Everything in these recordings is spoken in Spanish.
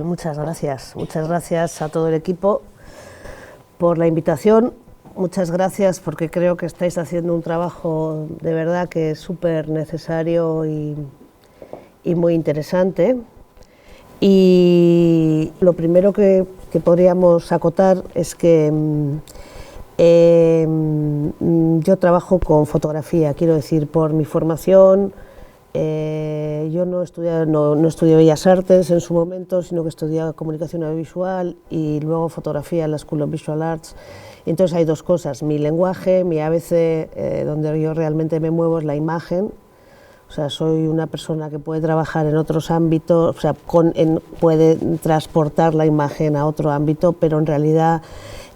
Muchas gracias a todo el equipo por la invitación, muchas gracias porque creo que estáis haciendo un trabajo de verdad que es súper necesario y muy interesante. Y lo primero que podríamos acotar es que yo trabajo con fotografía, quiero decir, por mi formación. Yo no estudié Bellas Artes en su momento, sino que estudié comunicación audiovisual y luego fotografía en la School of Visual Arts. Entonces hay dos cosas, mi lenguaje, mi ABC, donde yo realmente me muevo es la imagen. O sea, soy una persona que puede trabajar en otros ámbitos, o sea, puede transportar la imagen a otro ámbito, pero en realidad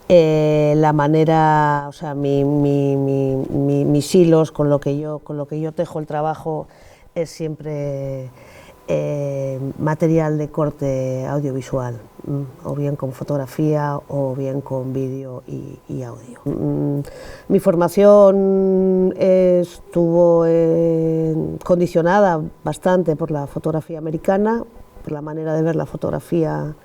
la manera, o sea, mis hilos con lo que yo tejo el trabajo es siempre material de corte audiovisual, o bien con fotografía o bien con vídeo y audio. Mi formación estuvo condicionada bastante por la fotografía americana, por la manera de ver la fotografía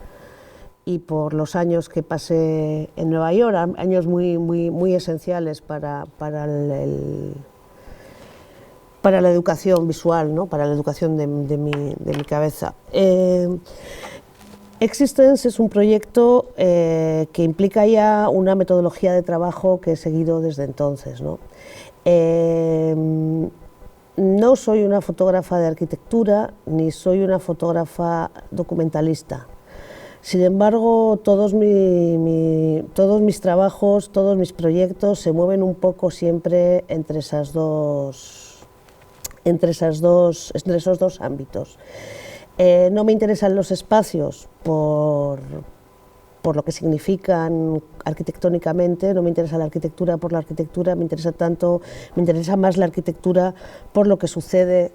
y por los años que pasé en Nueva York, años muy esenciales para la educación visual, ¿no? Para la educación de mi cabeza. Existence es un proyecto que implica ya una metodología de trabajo que he seguido desde entonces, ¿no? No soy una fotógrafa de arquitectura ni soy una fotógrafa documentalista. Sin embargo, todos mis trabajos, todos mis proyectos se mueven un poco siempre entre esos dos ámbitos. No me interesan los espacios por lo que significan arquitectónicamente, no me interesa la arquitectura por la arquitectura, me interesa más la arquitectura por lo que sucede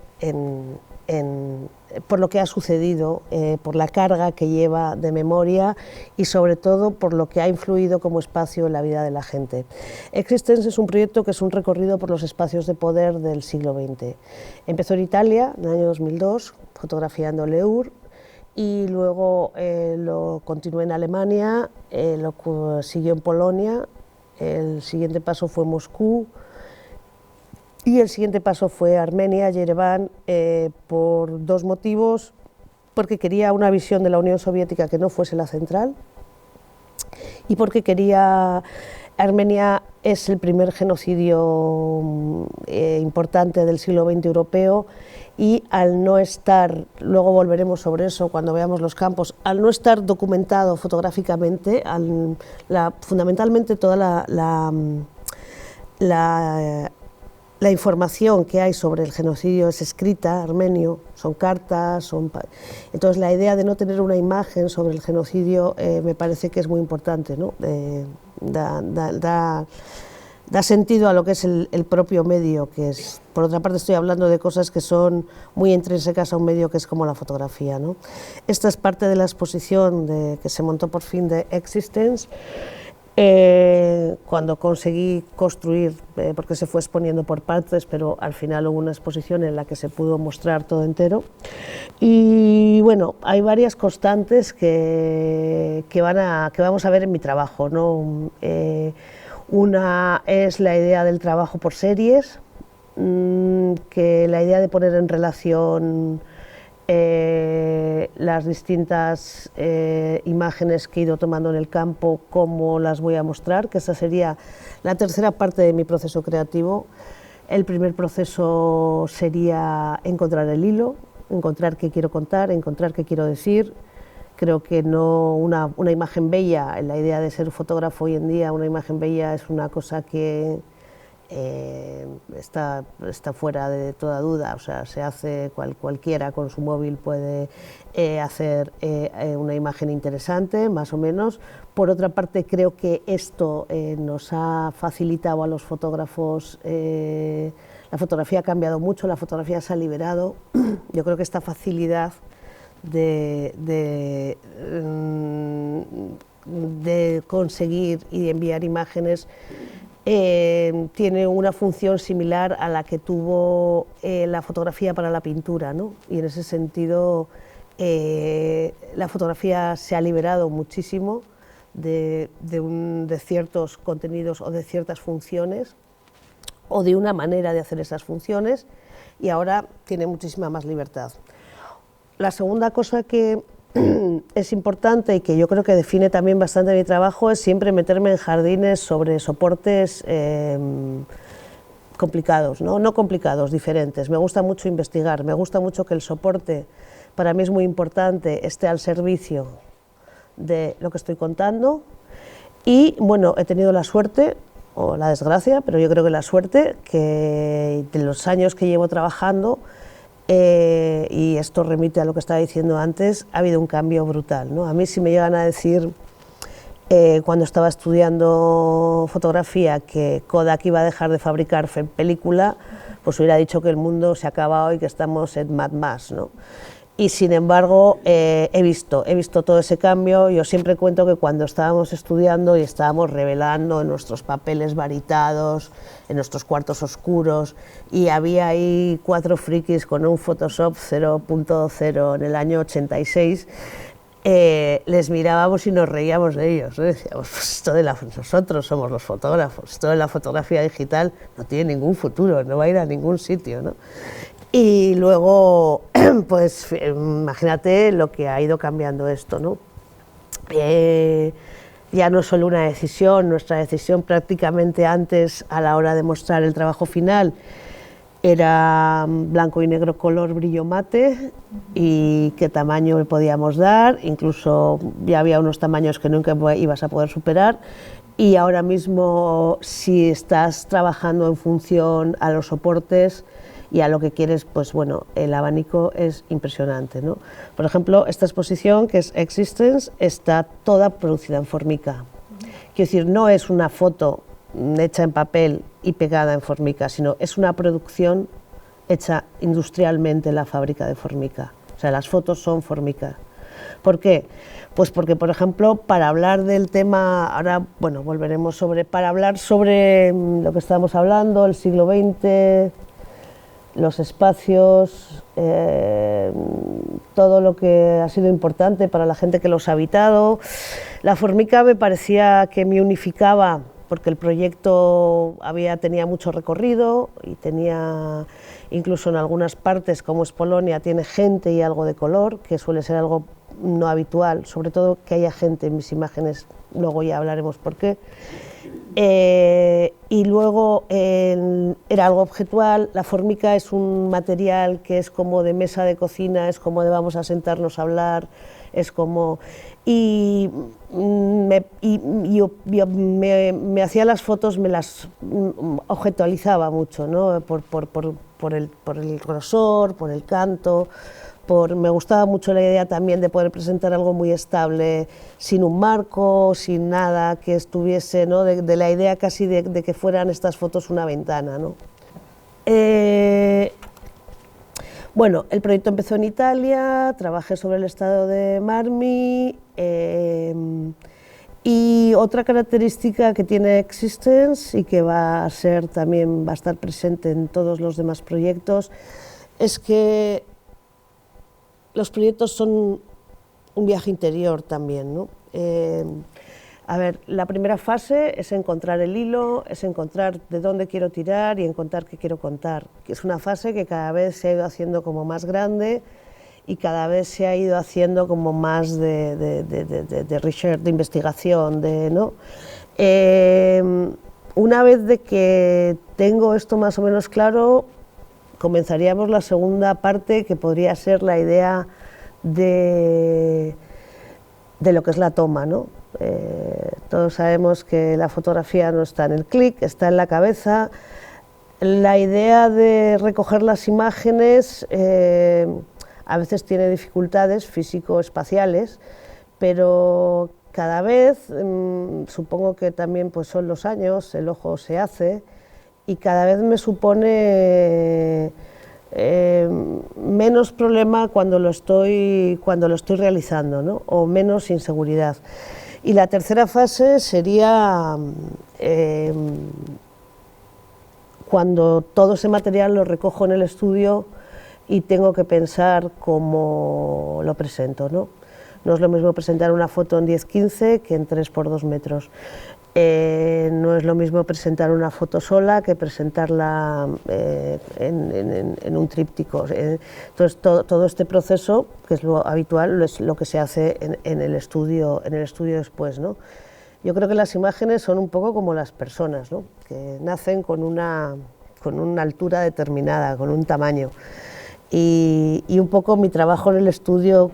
por lo que ha sucedido, por la carga que lleva de memoria y sobre todo por lo que ha influido como espacio en la vida de la gente. Existence es un proyecto que es un recorrido por los espacios de poder del siglo XX. Empezó en Italia en el año 2002, fotografiando Leur, y luego lo continué en Alemania, lo siguió en Polonia, el siguiente paso fue Moscú, y el siguiente paso fue Armenia, Yerevan, por dos motivos, porque quería una visión de la Unión Soviética que no fuese la central y porque Armenia es el primer genocidio importante del siglo XX europeo y al no estar, luego volveremos sobre eso cuando veamos los campos, al no estar documentado fotográficamente, fundamentalmente toda la información que hay sobre el genocidio es escrita, armenio, son cartas, entonces la idea de no tener una imagen sobre el genocidio me parece que es muy importante, ¿no? Da sentido a lo que es el propio medio, que es, por otra parte estoy hablando de cosas que son muy intrínsecas a un medio que es como la fotografía, ¿no? Esta es parte de la exposición que se montó por fin de Existence, cuando conseguí construir, porque se fue exponiendo por partes, pero al final hubo una exposición en la que se pudo mostrar todo entero. Y bueno, hay varias constantes que vamos a ver en mi trabajo, ¿no? Una es la idea del trabajo por series, que la idea de poner en relación las distintas imágenes que he ido tomando en el campo, cómo las voy a mostrar, que esa sería la tercera parte de mi proceso creativo. El primer proceso sería encontrar el hilo, encontrar qué quiero contar, encontrar qué quiero decir. Creo que no una imagen bella, en la idea de ser fotógrafo hoy en día, una imagen bella es una cosa que está fuera de toda duda, o sea, se hace cualquiera con su móvil puede hacer una imagen interesante, más o menos. Por otra parte, creo que esto nos ha facilitado a los fotógrafos, la fotografía ha cambiado mucho, la fotografía se ha liberado. Yo creo que esta facilidad de conseguir y enviar imágenes tiene una función similar a la que tuvo la fotografía para la pintura, ¿no? Y en ese sentido la fotografía se ha liberado muchísimo de ciertos contenidos o de ciertas funciones o de una manera de hacer esas funciones, y ahora tiene muchísima más libertad. La segunda cosa que es importante y que yo creo que define también bastante mi trabajo es siempre meterme en jardines sobre soportes complicados, no complicados, diferentes. Me gusta mucho investigar, me gusta mucho que el soporte, para mí es muy importante, esté al servicio de lo que estoy contando. Y bueno, he tenido la suerte, o la desgracia, pero yo creo que la suerte, que de los años que llevo trabajando, y esto remite a lo que estaba diciendo antes, ha habido un cambio brutal, ¿no? A mí si me llegan a decir cuando estaba estudiando fotografía que Kodak iba a dejar de fabricar película, pues hubiera dicho que el mundo se ha acabado y que estamos en Mad Max, ¿no? Y sin embargo he visto todo ese cambio. Yo siempre cuento que cuando estábamos estudiando y estábamos revelando en nuestros papeles varitados, en nuestros cuartos oscuros, y había ahí 4 frikis con un Photoshop 0.0 en el año 86, les mirábamos y nos reíamos de ellos, ¿no? Decíamos, pues nosotros somos los fotógrafos, esto de la fotografía digital no tiene ningún futuro, no va a ir a ningún sitio, ¿no? Y luego, pues imagínate lo que ha ido cambiando esto, ¿no? Ya no es solo una decisión, nuestra decisión prácticamente antes, a la hora de mostrar el trabajo final, era blanco y negro, color, brillo mate, y qué tamaño le podíamos dar, incluso ya había unos tamaños que nunca ibas a poder superar. Y ahora mismo, si estás trabajando en función a los soportes y a lo que quieres, pues bueno, el abanico es impresionante, ¿no? Por ejemplo, esta exposición, que es Existence, está toda producida en Formica. Quiero decir, no es una foto hecha en papel y pegada en Formica, sino es una producción hecha industrialmente en la fábrica de Formica. O sea, las fotos son Formica. ¿Por qué? Pues porque, por ejemplo, para hablar del tema, ahora, bueno, volveremos para hablar sobre lo que estábamos hablando, el siglo XX, los espacios, todo lo que ha sido importante para la gente que los ha habitado. La Formica me parecía que me unificaba, porque el proyecto tenía mucho recorrido y tenía, incluso en algunas partes, como es Polonia, tiene gente y algo de color, que suele ser algo no habitual, sobre todo que haya gente en mis imágenes, luego ya hablaremos por qué. Y luego era algo objetual. La Formica es un material que es como de mesa de cocina, es como de vamos a sentarnos a hablar, es como... me hacía las fotos, me las objetualizaba mucho, ¿no? por el grosor, por el canto. Me gustaba mucho la idea también de poder presentar algo muy estable, sin un marco, sin nada que estuviese, ¿no? de la idea casi de que fueran estas fotos una ventana, ¿no? Bueno, el proyecto empezó en Italia, trabajé sobre el estado de Marmi, y otra característica que tiene Existence y que va a estar presente en todos los demás proyectos es que los proyectos son un viaje interior también, ¿no? A ver, la primera fase es encontrar el hilo, es encontrar de dónde quiero tirar y encontrar qué quiero contar. Es una fase que cada vez se ha ido haciendo como más grande y cada vez se ha ido haciendo como más de research, de investigación, ¿no? Una vez de que tengo esto más o menos claro, comenzaríamos la segunda parte, que podría ser la idea de lo que es la toma, ¿no? Todos sabemos que la fotografía no está en el clic, está en la cabeza. La idea de recoger las imágenes a veces tiene dificultades físico-espaciales, pero cada vez, supongo que también pues, son los años, el ojo se hace, y cada vez me supone menos problema cuando lo estoy realizando, ¿no? O menos inseguridad. Y la tercera fase sería cuando todo ese material lo recojo en el estudio y tengo que pensar cómo lo presento, ¿no? No es lo mismo presentar una foto en 10-15 que en 3 por 2 metros. No es lo mismo presentar una foto sola que presentarla en un tríptico. Entonces, todo este proceso, que es lo habitual, es lo que se hace en el estudio después, ¿no? Yo creo que las imágenes son un poco como las personas, ¿no? Que nacen con una altura determinada, con un tamaño. Y un poco mi trabajo en el estudio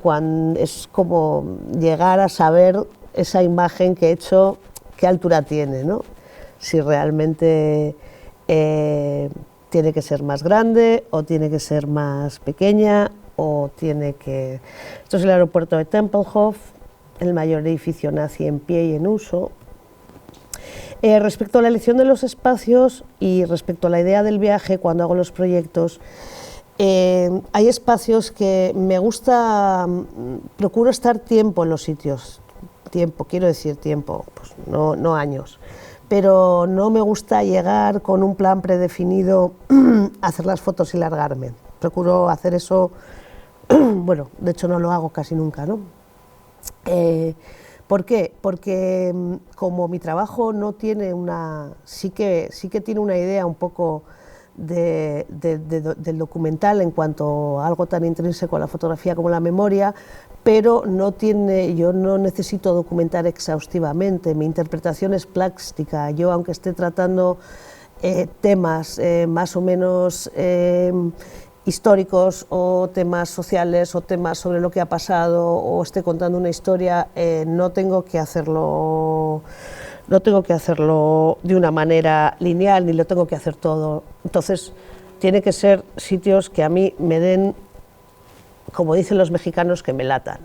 es como llegar a saber esa imagen que he hecho, qué altura tiene, ¿no? Si realmente tiene que ser más grande o tiene que ser más pequeña o tiene que... Esto es el aeropuerto de Tempelhof, el mayor edificio nazi en pie y en uso. Respecto a la elección de los espacios y respecto a la idea del viaje, cuando hago los proyectos, hay espacios que me gusta, procuro estar tiempo en los sitios, quiero decir tiempo, pues no años, pero no me gusta llegar con un plan predefinido, hacer las fotos y largarme. Procuro hacer eso, bueno, de hecho no lo hago casi nunca, ¿no? ¿Por qué? Porque como mi trabajo no tiene sí que tiene una idea un poco del documental en cuanto a algo tan intrínseco a la fotografía como la memoria, pero yo no necesito documentar exhaustivamente, mi interpretación es plástica. Yo, aunque esté tratando temas más o menos históricos o temas sociales o temas sobre lo que ha pasado o esté contando una historia, no tengo que hacerlo de una manera lineal ni lo tengo que hacer todo. Entonces, tiene que ser sitios que a mí me den, como dicen los mexicanos, que me latan.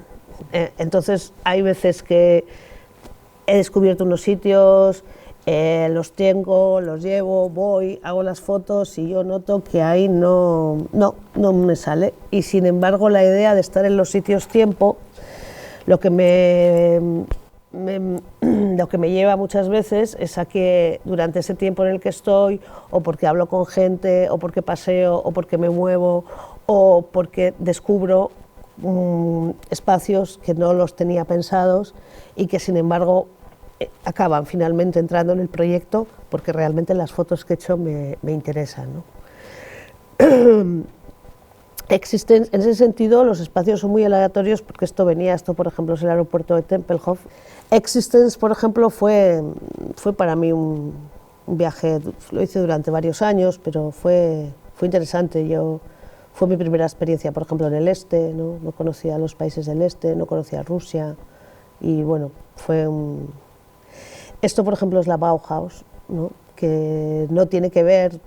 Entonces, hay veces que he descubierto unos sitios, los tengo, los llevo, voy, hago las fotos y yo noto que ahí no me sale. Y sin embargo, la idea de estar en los sitios tiempo, lo que me lleva muchas veces es a que durante ese tiempo en el que estoy, o porque hablo con gente, o porque paseo, o porque me muevo, o porque descubro espacios que no los tenía pensados y que sin embargo acaban finalmente entrando en el proyecto porque realmente las fotos que he hecho me interesan, ¿no? Existen, en ese sentido, los espacios son muy aleatorios porque esto, por ejemplo, es el aeropuerto de Tempelhof. Existence, por ejemplo, fue para mí un viaje, lo hice durante varios años, pero fue interesante. Fue mi primera experiencia, por ejemplo, en el este, no conocía los países del este, no conocía Rusia, y bueno, Esto, por ejemplo, es la Bauhaus, ¿no? Que no tiene que ver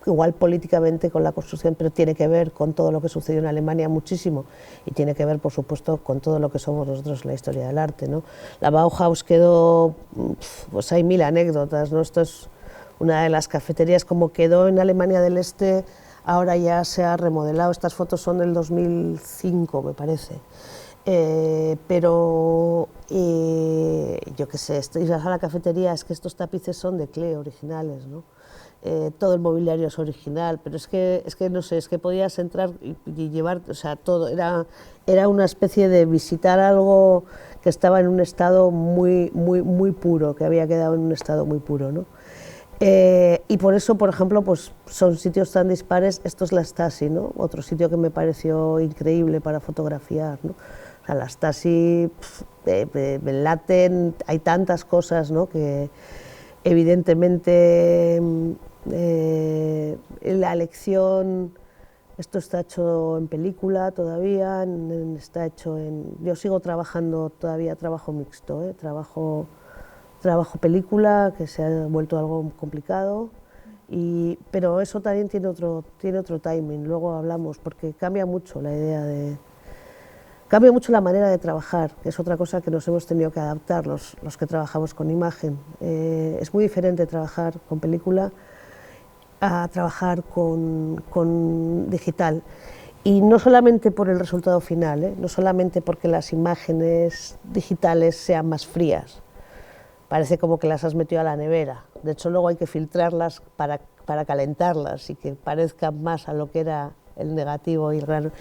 igual políticamente con la construcción, pero tiene que ver con todo lo que sucedió en Alemania muchísimo y tiene que ver, por supuesto, con todo lo que somos nosotros en la historia del arte, ¿no? La Bauhaus quedó, pues hay mil anécdotas, ¿no? Esto es una de las cafeterías, como quedó en Alemania del Este, ahora ya se ha remodelado. Estas fotos son del 2005, me parece. Pero yo qué sé, ir a la cafetería, es que estos tapices son de Klee originales, ¿no? Todo el mobiliario es original, pero es que no sé, es que podías entrar y llevar, o sea, todo, era una especie de visitar algo que estaba en un estado muy puro, que había quedado en un estado muy puro, ¿no? Y por eso, por ejemplo, pues son sitios tan dispares. Esto es la Stasi, ¿no? Otro sitio que me pareció increíble para fotografiar, ¿no? O sea, la Stasi, me laten, hay tantas cosas, ¿no? Que evidentemente la elección, esto está hecho en película todavía, está hecho yo sigo trabajando todavía, trabajo mixto, trabajo película, que se ha vuelto algo complicado, pero eso también tiene otro timing, luego hablamos, porque cambia mucho la manera de trabajar, que es otra cosa que nos hemos tenido que adaptar los que trabajamos con imagen. Es muy diferente trabajar con película a trabajar con digital. Y no solamente por el resultado final, no solamente porque las imágenes digitales sean más frías, parece como que las has metido a la nevera. De hecho, luego hay que filtrarlas para calentarlas y que parezcan más a lo que era el negativo y el gran,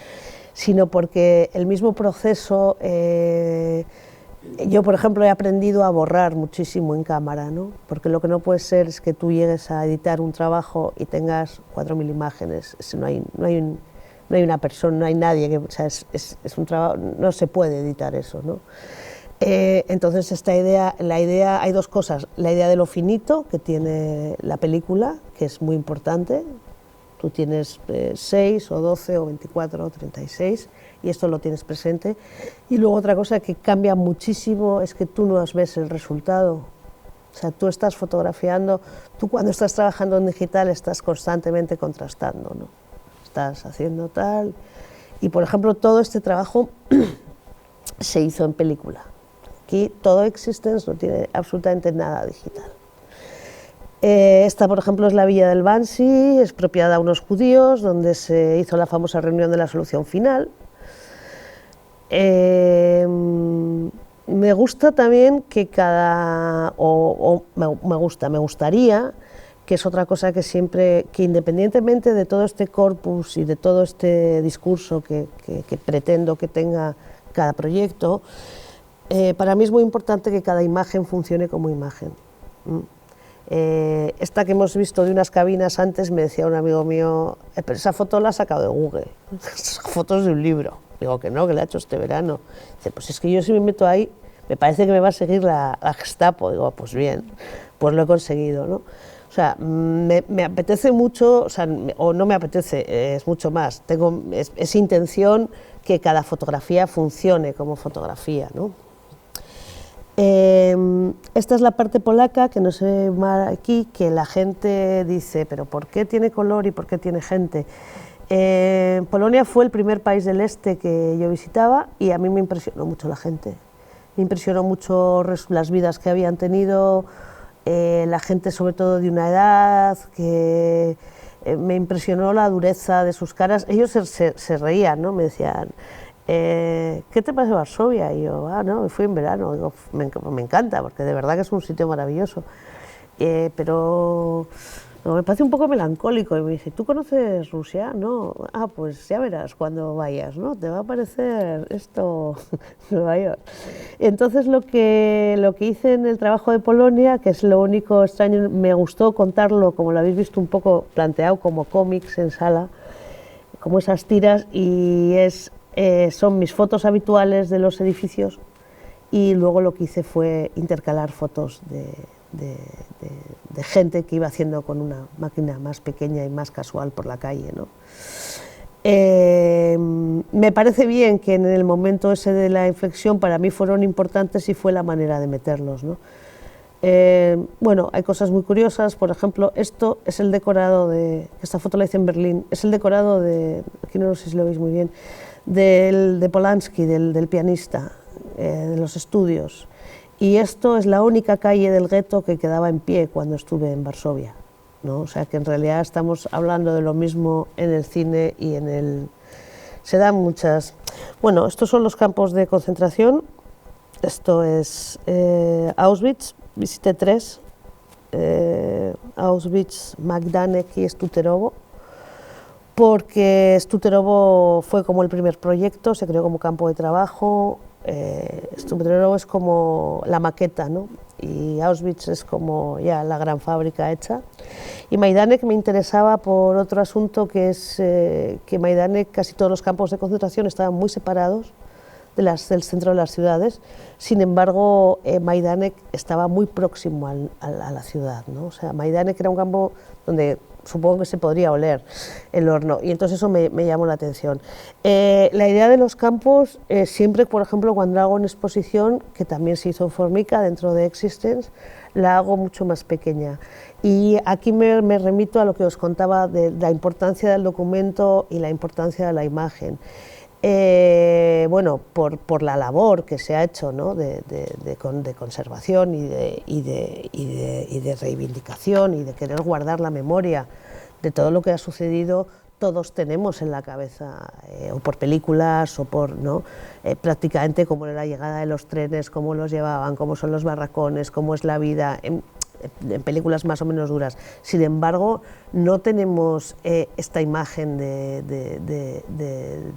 sino porque el mismo proceso, yo por ejemplo he aprendido a borrar muchísimo en cámara, ¿no? Porque lo que no puede ser es que tú llegues a editar un trabajo y tengas 4000 imágenes, no hay una persona, no hay nadie, o sea, es un trabajo, no se puede editar eso, ¿no? Entonces la idea, hay dos cosas, la idea de lo finito que tiene la película, que es muy importante, tú tienes 6 o 12 o 24 o 36 y esto lo tienes presente, y luego otra cosa que cambia muchísimo es que tú no ves el resultado, o sea, tú estás fotografiando, tú cuando estás trabajando en digital estás constantemente contrastando, ¿no? Estás haciendo tal, y por ejemplo todo este trabajo se hizo en película. Aquí todo Existence no tiene absolutamente nada digital. Esta, por ejemplo, es la villa del Bansi, expropiada a unos judíos, donde se hizo la famosa reunión de la solución final. Me gusta también que me gustaría, que es otra cosa que siempre, que independientemente de todo este corpus y de todo este discurso que pretendo que tenga cada proyecto, para mí es muy importante que cada imagen funcione como imagen. Esta que hemos visto de unas cabinas antes, me decía un amigo mío, pero esa foto la ha sacado de Google, fotos de un libro. Digo que no, que la ha hecho este verano. Dice, pues es que yo si me meto ahí, me parece que me va a seguir la Gestapo. Digo, pues bien, pues lo he conseguido, ¿no? O sea, me apetece mucho, o sea, o no me apetece, es mucho más, es intención que cada fotografía funcione como fotografía, ¿no? Esta es la parte polaca, que no se ve mal aquí, que la gente dice, pero ¿por qué tiene color y por qué tiene gente? Polonia fue el primer país del este que yo visitaba y a mí me impresionó mucho la gente. Me impresionó mucho las vidas que habían tenido, la gente sobre todo de una edad, que me impresionó la dureza de sus caras. Ellos se reían, ¿no? Me decían, ¿qué te parece Varsovia? Y yo, no, fui en verano. Digo, me encanta, porque de verdad que es un sitio maravilloso. Pero no, me parece un poco melancólico. Y me dice, ¿tú conoces Rusia? No. Pues ya verás cuando vayas, ¿no? Te va a parecer esto Nueva York. Entonces lo que hice en el trabajo de Polonia, que es lo único extraño, me gustó contarlo, como lo habéis visto, un poco planteado como cómics en sala, como esas tiras, y son mis fotos habituales de los edificios, y luego lo que hice fue intercalar fotos de gente que iba haciendo con una máquina más pequeña y más casual por la calle, ¿no? Me parece bien que en el momento ese de la inflexión para mí fueron importantes y fue la manera de meterlos, ¿no? Bueno, hay cosas muy curiosas, por ejemplo, esto es el decorado esta foto la hice en Berlín, es el decorado aquí no sé si lo veis muy bien, de Polanski, del pianista, de los estudios. Y esto es la única calle del gueto que quedaba en pie cuando estuve en Varsovia, ¿no? O sea que en realidad estamos hablando de lo mismo en el cine y se dan muchas... Bueno, estos son los campos de concentración, esto es Auschwitz, visité 3, Auschwitz, Majdanek y Stuterovo, porque Stuterovo fue como el primer proyecto, se creó como campo de trabajo. Stuterovo es como la maqueta, ¿no? Y Auschwitz es como ya la gran fábrica hecha. Y Majdanek me interesaba por otro asunto, que es que Majdanek, casi todos los campos de concentración estaban muy separados del centro de las ciudades. Sin embargo, Majdanek estaba muy próximo a la ciudad, ¿no? O sea, Majdanek era un campo donde supongo que se podría oler el horno, y entonces eso me llamó la atención. La idea de los campos, siempre, por ejemplo, cuando hago una exposición, que también se hizo en Formica, dentro de Existence, la hago mucho más pequeña. Y aquí me remito a lo que os contaba de la importancia del documento y la importancia de la imagen. Bueno, por la labor que se ha hecho, ¿no? de conservación y de reivindicación y de querer guardar la memoria de todo lo que ha sucedido, todos tenemos en la cabeza, o por películas o por, ¿no? Prácticamente cómo era la llegada de los trenes, cómo los llevaban, cómo son los barracones, cómo es la vida. en películas más o menos duras. Sin embargo, no tenemos esta imagen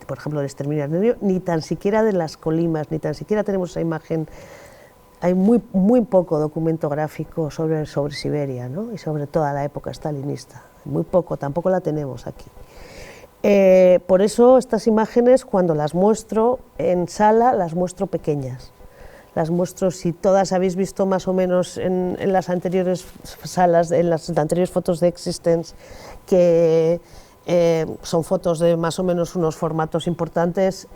por ejemplo, del exterminio armenio, ni tan siquiera de las colimas, ni tan siquiera tenemos esa imagen. Hay muy poco documento gráfico sobre Siberia, ¿no? Y sobre toda la época stalinista. Muy poco, tampoco la tenemos aquí. Por eso estas imágenes, cuando las muestro en sala, las muestro pequeñas. Las muestro, si todas habéis visto más o menos en las anteriores salas, en las anteriores fotos de Existence, que son fotos de más o menos unos formatos importantes,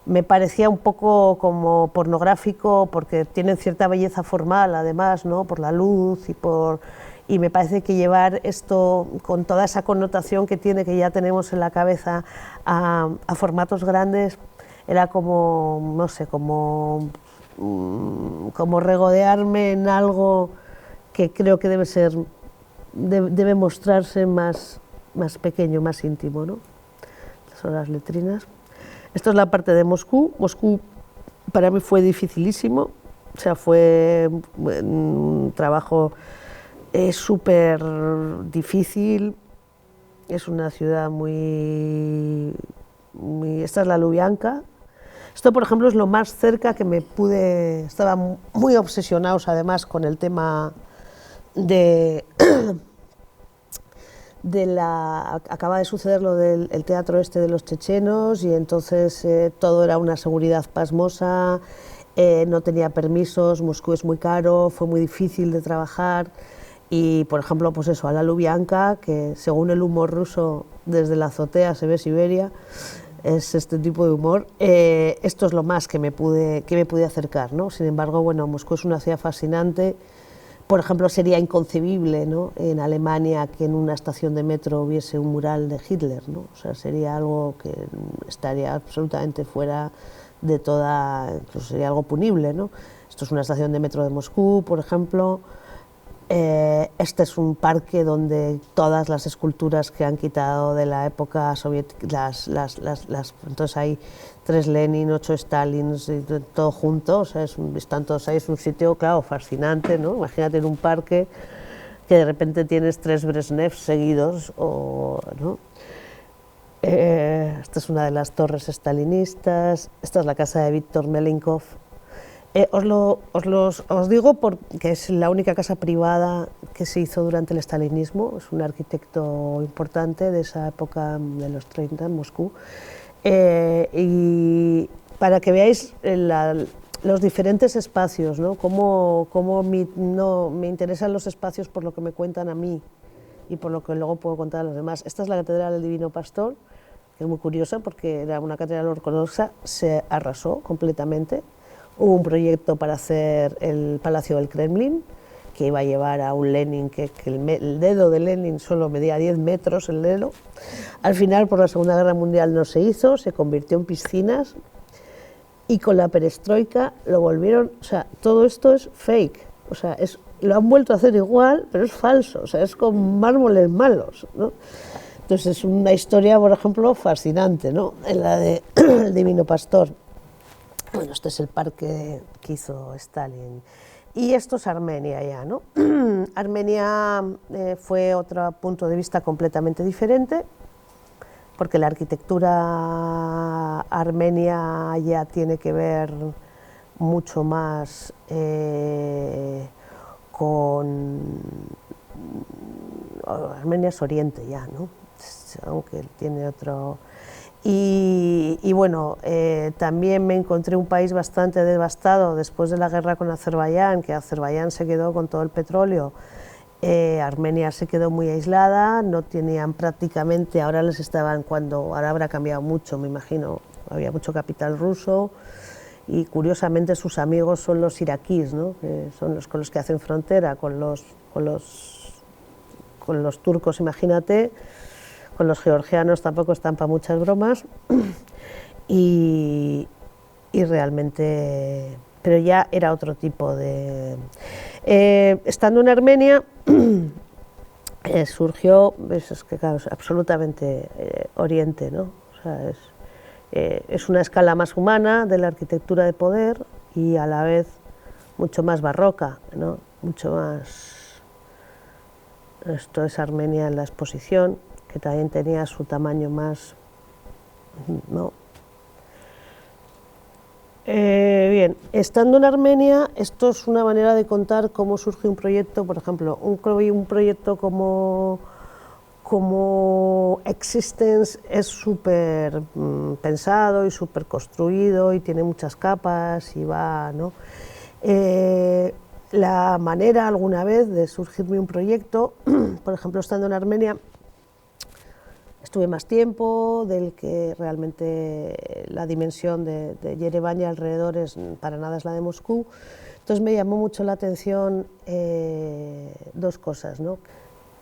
me parecía un poco como pornográfico, porque tienen cierta belleza formal, además, ¿no? Por la luz y me parece que llevar esto con toda esa connotación que tiene, que ya tenemos en la cabeza, a formatos grandes, era como, no sé, como regodearme en algo que creo que debe mostrarse más pequeño, más íntimo, ¿no? Estas son las letrinas. Esto es la parte de Moscú. Moscú para mí fue dificilísimo, o sea, fue un trabajo súper difícil. Es una ciudad muy... Esta es la Lubyanka. Esto, por ejemplo, es lo más cerca que me pude... Estaba muy obsesionados, además, con el tema de... Acaba de suceder lo del teatro este de los chechenos y entonces todo era una seguridad pasmosa, no tenía permisos, Moscú es muy caro, fue muy difícil de trabajar y, por ejemplo, pues eso, a la Lubyanka, que según el humor ruso desde la azotea se ve Siberia, es este tipo de humor, esto es lo más que me pude acercar, ¿no? Sin embargo, bueno, Moscú es una ciudad fascinante. Por ejemplo, sería inconcebible, ¿no?, en Alemania que en una estación de metro hubiese un mural de Hitler, ¿no? O sea, sería algo que estaría absolutamente fuera de toda... Incluso sería algo punible, ¿no? Esto es una estación de metro de Moscú, por ejemplo. Este es un parque donde todas las esculturas que han quitado de la época soviética, entonces hay 3 Lenin, 8 Stalins, todo junto, o sea, están todos ahí, es un sitio, claro, fascinante, ¿no? Imagínate en un parque que de repente tienes 3 Brezhnev seguidos, ¿no? Esta es una de las torres stalinistas, esta es la casa de Víctor Melenkov. Os digo porque es la única casa privada que se hizo durante el stalinismo, es un arquitecto importante de esa época de los 30 en Moscú, y para que veáis los diferentes espacios, ¿no? Cómo me interesan los espacios por lo que me cuentan a mí y por lo que luego puedo contar a los demás. Esta es la Catedral del Divino Pastor, que es muy curiosa porque era una catedral ortodoxa, se arrasó completamente. Hubo un proyecto para hacer el Palacio del Kremlin, que iba a llevar a un Lenin, que el dedo de Lenin solo medía 10 metros el dedo. Al final, por la Segunda Guerra Mundial no se hizo, se convirtió en piscinas, y con la perestroika lo volvieron... O sea, todo esto es fake, o sea, lo han vuelto a hacer igual, pero es falso, o sea, es con mármoles malos, ¿no? Entonces es una historia, por ejemplo, fascinante, ¿no?, en la de El Divino Pastor. Bueno, este es el parque que hizo Stalin. Y esto es Armenia ya, ¿no? Armenia fue otro punto de vista completamente diferente, porque la arquitectura armenia ya tiene que ver mucho más con... Armenia es Oriente ya, ¿no? Aunque tiene otro... Y bueno, también me encontré un país bastante devastado después de la guerra con Azerbaiyán, que Azerbaiyán se quedó con todo el petróleo, Armenia se quedó muy aislada, no tenían prácticamente, ahora habrá cambiado mucho, me imagino, había mucho capital ruso, y curiosamente sus amigos son los iraquíes, ¿no?, que son los con los que hacen frontera, con los turcos, imagínate. Con los georgianos tampoco están para muchas bromas y realmente, pero ya era otro tipo de... estando en Armenia surgió, es que claro, es absolutamente Oriente, ¿no? O sea, es una escala más humana de la arquitectura de poder y a la vez mucho más barroca, ¿no? mucho más. Esto es Armenia en la exposición, que también tenía su tamaño más, ¿no? Bien, estando en Armenia, esto es una manera de contar cómo surge un proyecto, por ejemplo, un proyecto como Existence es súper pensado y súper construido y tiene muchas capas y va, ¿no? La manera alguna vez de surgirme un proyecto, por ejemplo, estando en Armenia, estuve más tiempo del que realmente la dimensión de Yerevan y alrededores para nada es la de Moscú. Entonces me llamó mucho la atención dos cosas, ¿no?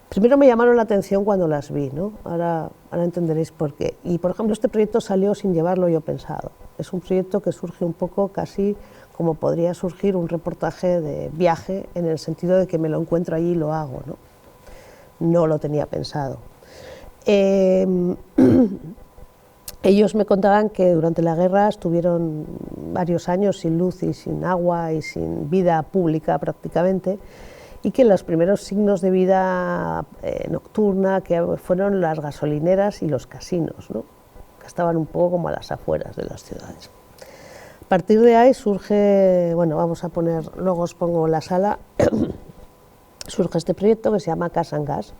Primero me llamaron la atención cuando las vi, ¿no? Ahora entenderéis por qué. Y por ejemplo este proyecto salió sin llevarlo yo pensado. Es un proyecto que surge un poco casi como podría surgir un reportaje de viaje, en el sentido de que me lo encuentro allí y lo hago, ¿no? No lo tenía pensado. Ellos me contaban que durante la guerra estuvieron varios años sin luz y sin agua y sin vida pública prácticamente, y que los primeros signos de vida nocturna que fueron las gasolineras y los casinos, ¿no? Que estaban un poco como a las afueras de las ciudades. A partir de ahí surge, bueno, vamos a poner, luego os pongo la sala, surge este proyecto que se llama Casa en Gas.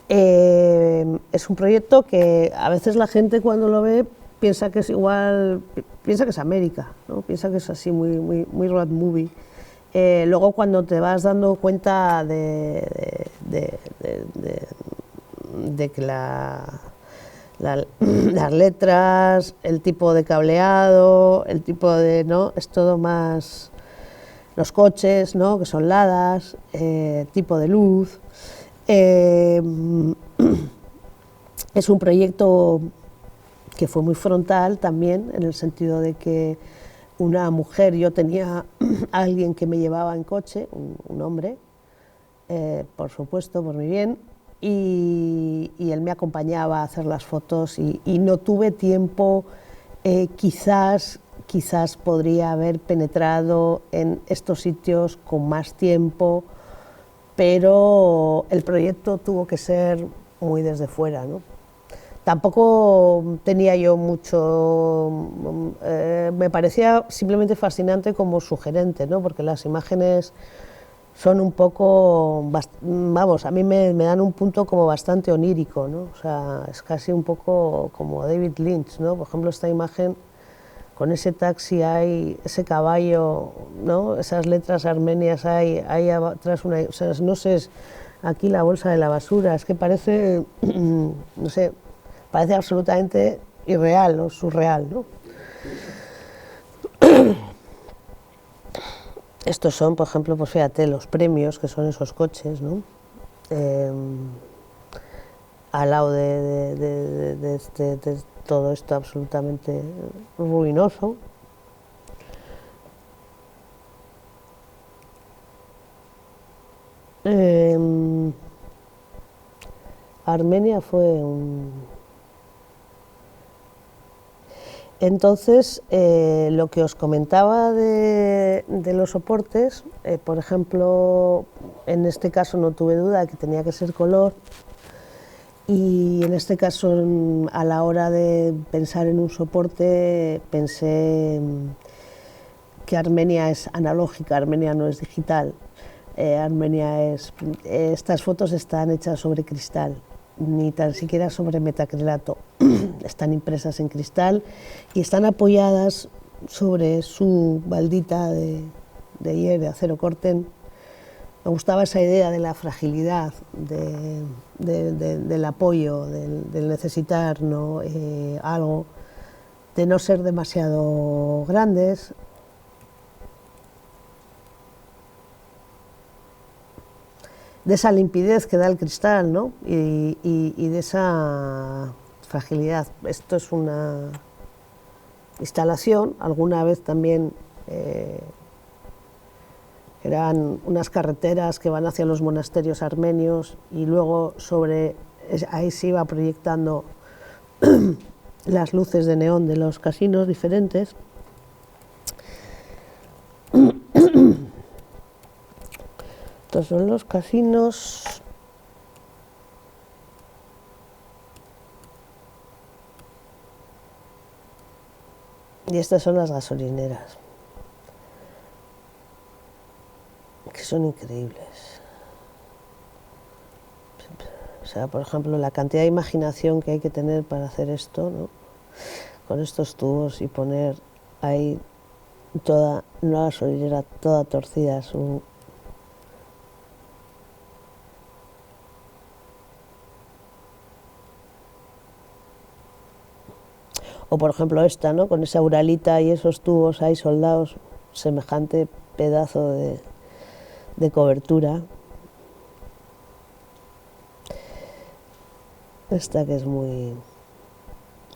Es un proyecto que a veces la gente cuando lo ve piensa que es igual, piensa que es América, ¿no? Piensa que es así muy road movie. Luego cuando te vas dando cuenta de que las letras, el tipo de cableado, el tipo de, ¿no? Es todo más, los coches, ¿no? Que son ladas, tipo de luz. Es un proyecto que fue muy frontal también, en el sentido de que una mujer, yo tenía a alguien que me llevaba en coche, un hombre, por supuesto, por mi bien, y él me acompañaba a hacer las fotos y no tuve tiempo, quizás podría haber penetrado en estos sitios con más tiempo, pero el proyecto tuvo que ser muy desde fuera, ¿no? Tampoco tenía yo mucho, me parecía simplemente fascinante como sugerente, ¿no? Porque las imágenes son un poco, vamos, a mí me dan un punto como bastante onírico, ¿no? O sea, es casi un poco como David Lynch, ¿no? Por ejemplo, esta imagen con ese taxi hay ese caballo, ¿no? Esas letras armenias hay atrás una, o sea, no sé, aquí la bolsa de la basura, es que parece, no sé, parece absolutamente irreal, ¿no? Surreal, ¿no? Estos son, por ejemplo, pues fíjate, los premios, que son esos coches, ¿no? Al lado de todo esto absolutamente ruinoso. Armenia fue un... Entonces, lo que os comentaba de los soportes, por ejemplo, en este caso no tuve duda de que tenía que ser color, y en este caso, a la hora de pensar en un soporte, pensé que Armenia es analógica, Armenia no es digital. Estas fotos están hechas sobre cristal, ni tan siquiera sobre metacrilato, están impresas en cristal y están apoyadas sobre su baldita de hierro, de acero corten. Me gustaba esa idea de la fragilidad, del apoyo, del necesitar, ¿no? Algo, de no ser demasiado grandes. De esa limpidez que da el cristal, ¿no? y de esa fragilidad. Esto es una instalación, alguna vez también eran unas carreteras que van hacia los monasterios armenios y luego ahí se iba proyectando las luces de neón de los casinos diferentes. Estos son los casinos. Y estas son las gasolineras, que son increíbles. O sea, por ejemplo, la cantidad de imaginación que hay que tener para hacer esto, ¿no? Con estos tubos y poner ahí toda una gasolinera toda torcida. Es un... O por ejemplo esta, ¿no? Con esa uralita y esos tubos ahí soldados, semejante pedazo de cobertura. Esta que es muy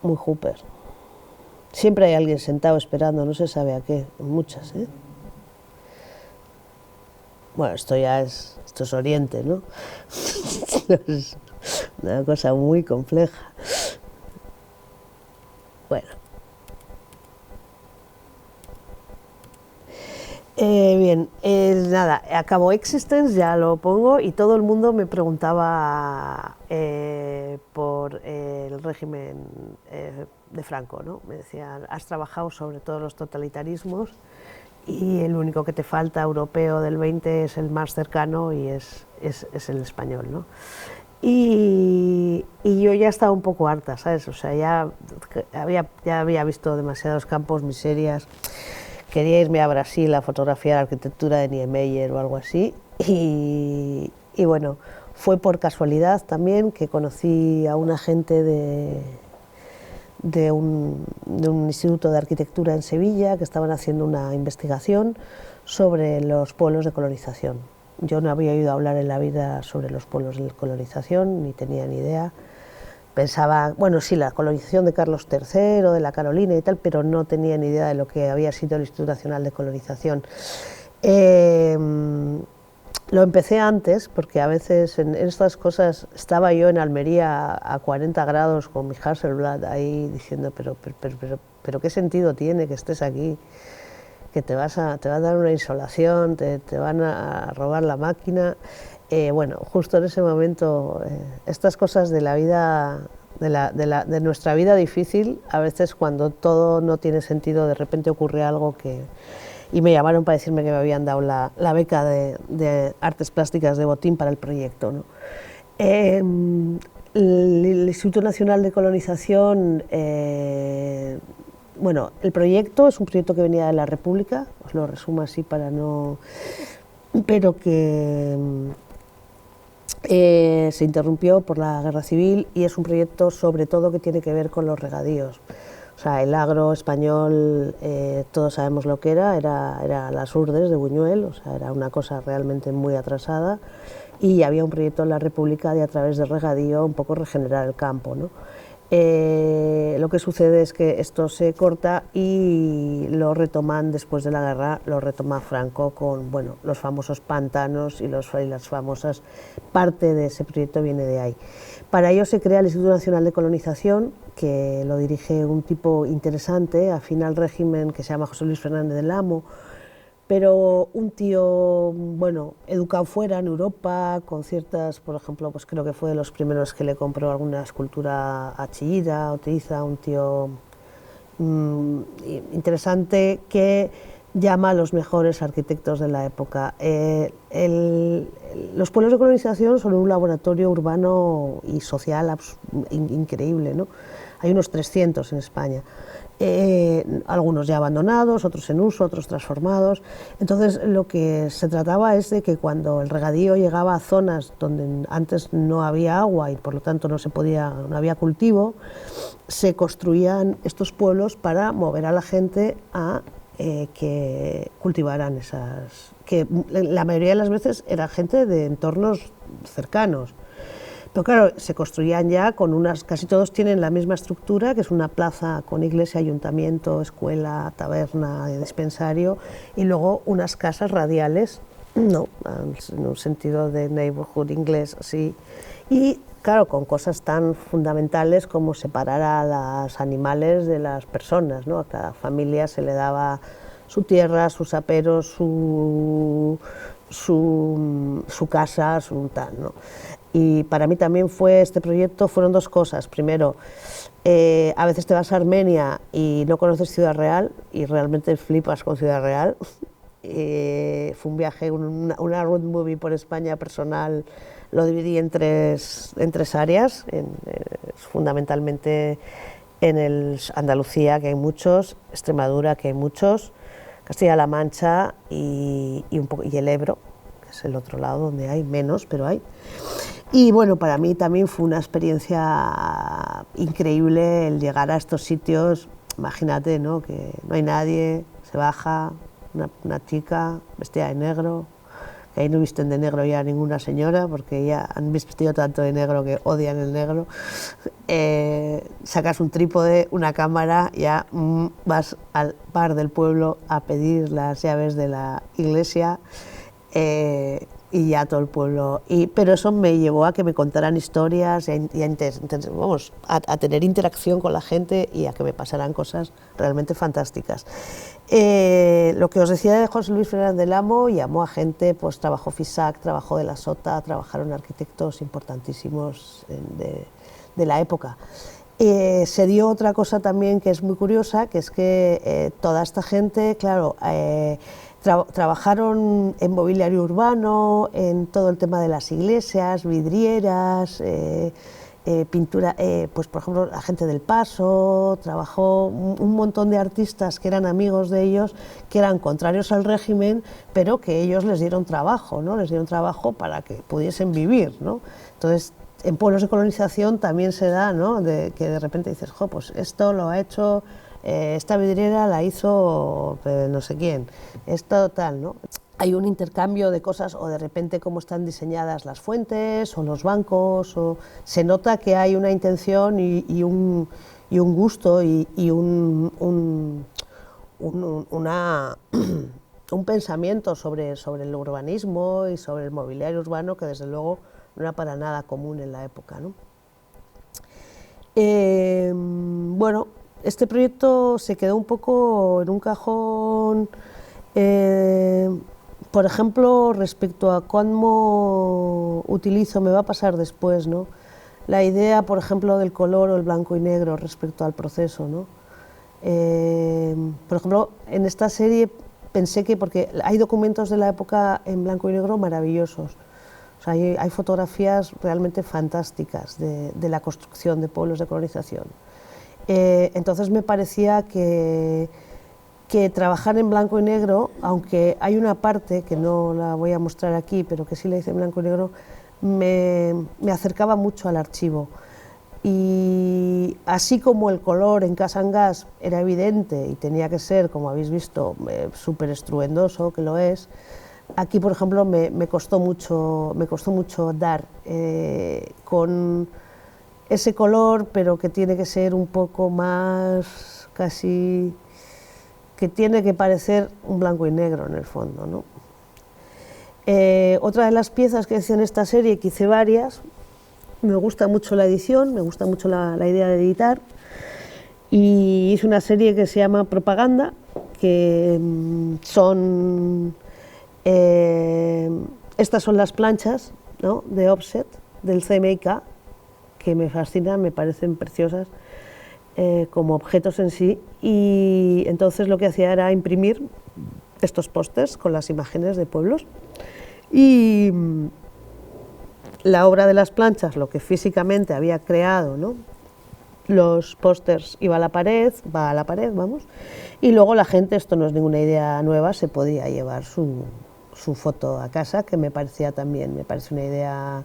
Hooper. Siempre hay alguien sentado esperando, no se sabe a qué, muchas, ¿eh? Bueno, esto es Oriente, ¿no? Es una cosa muy compleja. Bueno. Bien, nada, acabó Existence, ya lo pongo, y todo el mundo me preguntaba por el régimen de Franco, ¿no? Me decían, has trabajado sobre todos los totalitarismos y el único que te falta europeo del 20 es el más cercano y es el español, ¿no? Y yo ya estaba un poco harta, ¿sabes? O sea, ya había visto demasiados campos, miserias. Quería irme a Brasil a fotografiar arquitectura de Niemeyer o algo así. Y bueno, fue por casualidad también que conocí a una gente de un instituto de arquitectura en Sevilla que estaban haciendo una investigación sobre los pueblos de colonización. Yo no había oído hablar en la vida sobre los pueblos de colonización, ni tenía ni idea. Pensaba, bueno, sí, la colonización de Carlos III, de la Carolina y tal, pero no tenía ni idea de lo que había sido el Instituto Nacional de Colonización. Lo empecé antes, porque a veces en estas cosas estaba yo en Almería a 40 grados con mi Hasselblad ahí diciendo, pero ¿qué sentido tiene que estés aquí? Que te vas a dar una insolación, te van a robar la máquina. Bueno, justo en ese momento, estas cosas de la vida, de nuestra vida difícil, a veces cuando todo no tiene sentido, de repente ocurre algo que... Y me llamaron para decirme que me habían dado la beca de artes plásticas de Botín para el proyecto, ¿no? El Instituto Nacional de Colonización, bueno, el proyecto es un proyecto que venía de la República, os lo resumo así para no... pero que se interrumpió por la guerra civil y es un proyecto sobre todo que tiene que ver con los regadíos. O sea, el agro español, todos sabemos lo que era las Urdes de Buñuel, o sea, era una cosa realmente muy atrasada y había un proyecto en la República de a través del regadío un poco regenerar el campo, ¿no? Lo que sucede es que esto se corta y lo retoman después de la guerra, lo retoma Franco con, bueno, los famosos pantanos y las famosas, parte de ese proyecto viene de ahí. Para ello se crea el Instituto Nacional de Colonización, que lo dirige un tipo interesante, afín al régimen, que se llama José Luis Fernández del Amo, pero un tío, bueno, educado fuera, en Europa, con ciertas, por ejemplo, pues creo que fue de los primeros que le compró alguna escultura a Chillida, Oteiza, un tío interesante que llama a los mejores arquitectos de la época. Los pueblos de colonización son un laboratorio urbano y social increíble, ¿no? Hay unos 300 en España. Algunos ya abandonados, otros en uso, otros transformados. Entonces lo que se trataba es de que cuando el regadío llegaba a zonas donde antes no había agua y por lo tanto no había cultivo, se construían estos pueblos para mover a la gente a que cultivaran esas, que la mayoría de las veces era gente de entornos cercanos. Pero claro, se construían ya con unas, casi todos tienen la misma estructura, que es una plaza con iglesia, ayuntamiento, escuela, taberna, dispensario, y luego unas casas radiales, no, en un sentido de neighborhood inglés, sí, y claro, con cosas tan fundamentales como separar a los animales de las personas, ¿no? A cada familia se le daba su tierra, sus aperos, su casa, su tal, ¿no? Y para mí también este proyecto fueron dos cosas. Primero, a veces te vas a Armenia y no conoces Ciudad Real y realmente flipas con Ciudad Real. Fue un viaje, una road movie por España personal, lo dividí en tres áreas, fundamentalmente en Andalucía, que hay muchos, Extremadura, que hay muchos, Castilla-La Mancha y el Ebro, que es el otro lado donde hay menos, pero hay. Y bueno, para mí también fue una experiencia increíble el llegar a estos sitios. Imagínate, ¿no?, que no hay nadie, se baja una chica vestida de negro, que ahí no visten de negro ya ninguna señora, porque ya han vestido tanto de negro que odian el negro. Sacas un trípode, una cámara, ya vas al bar del pueblo a pedir las llaves de la iglesia, y ya todo el pueblo. Pero eso me llevó a que me contaran historias, a tener interacción con la gente y a que me pasaran cosas realmente fantásticas. Lo que os decía de José Luis Fernández del Amo, llamó a gente, pues trabajó FISAC, trabajó de la Sota, trabajaron arquitectos importantísimos de la época. Se dio otra cosa también que es muy curiosa, que es que toda esta gente, claro, trabajaron en mobiliario urbano, en todo el tema de las iglesias, vidrieras, pintura, pues por ejemplo la gente del Paso, trabajó un montón de artistas que eran amigos de ellos, que eran contrarios al régimen, pero que ellos les dieron trabajo, ¿no? Les dieron trabajo para que pudiesen vivir, ¿no? Entonces, en pueblos de colonización también se da, ¿no?, que de repente dices, jo, pues esto lo ha hecho, esta vidriera la hizo no sé quién, esto tal, ¿no? Hay un intercambio de cosas, o de repente cómo están diseñadas las fuentes o los bancos, o se nota que hay una intención y un gusto y un pensamiento sobre el urbanismo y sobre el mobiliario urbano que desde luego no era para nada común en la época, ¿no? Bueno, este proyecto se quedó un poco en un cajón, por ejemplo, respecto a cómo utilizo, me va a pasar después, ¿no?, la idea, por ejemplo, del color o el blanco y negro respecto al proceso, ¿no? Por ejemplo, en esta serie pensé que, porque hay documentos de la época en blanco y negro maravillosos, o sea, hay fotografías realmente fantásticas de la construcción de pueblos de colonización. Entonces me parecía que trabajar en blanco y negro, aunque hay una parte que no la voy a mostrar aquí, pero que sí la hice en blanco y negro, me acercaba mucho al archivo. Y así como el color en Casa en Gas era evidente y tenía que ser, como habéis visto, súper estruendoso, que lo es, aquí, por ejemplo, me costó mucho dar con ese color, pero que tiene que ser un poco más, casi, que tiene que parecer un blanco y negro en el fondo, ¿no? Otra de las piezas que hice en esta serie, que hice varias, me gusta mucho la edición, me gusta mucho la idea de editar, y hice una serie que se llama Propaganda, que son... estas son las planchas, ¿no?, de offset del CMYK, que me fascinan, me parecen preciosas como objetos en sí, y entonces lo que hacía era imprimir estos pósters con las imágenes de pueblos, y la obra de las planchas, lo que físicamente había creado, ¿no?, los pósters va a la pared, vamos, y luego la gente, esto no es ninguna idea nueva, se podía llevar su foto a casa, que me parece una idea,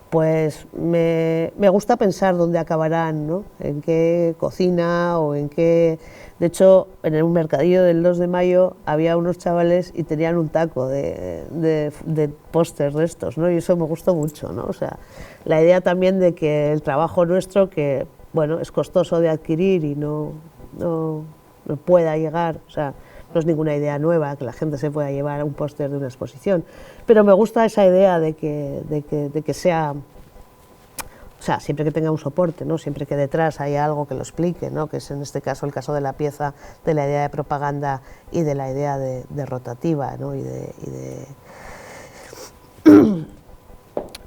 pues me gusta pensar dónde acabarán, ¿no?, en qué cocina o en qué... De hecho, en un mercadillo del 2 de mayo había unos chavales y tenían un taco de pósters de estos, ¿no?, y eso me gustó mucho, ¿no? O sea, la idea también de que el trabajo nuestro, que bueno, es costoso de adquirir y no pueda llegar, o sea, no es ninguna idea nueva que la gente se pueda llevar un póster de una exposición, pero me gusta esa idea de que sea, o sea, siempre que tenga un soporte, ¿no?, siempre que detrás haya algo que lo explique, ¿no?, que es en este caso el caso de la pieza, de la idea de propaganda y de la idea de rotativa, ¿no?, y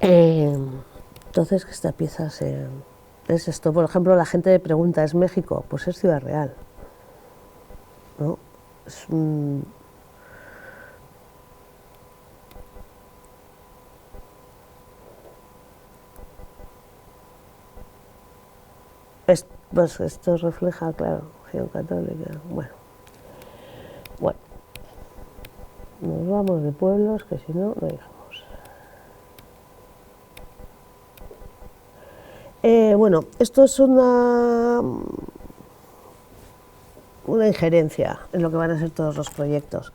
Eh, entonces, esta pieza es esto. Por ejemplo, la gente me pregunta, ¿es México? Pues es Ciudad Real, ¿no? Es un... Pues esto refleja, claro, acción católica. Bueno, nos vamos de pueblos, que si no, no llegamos. Bueno, esto es una injerencia en lo que van a ser todos los proyectos.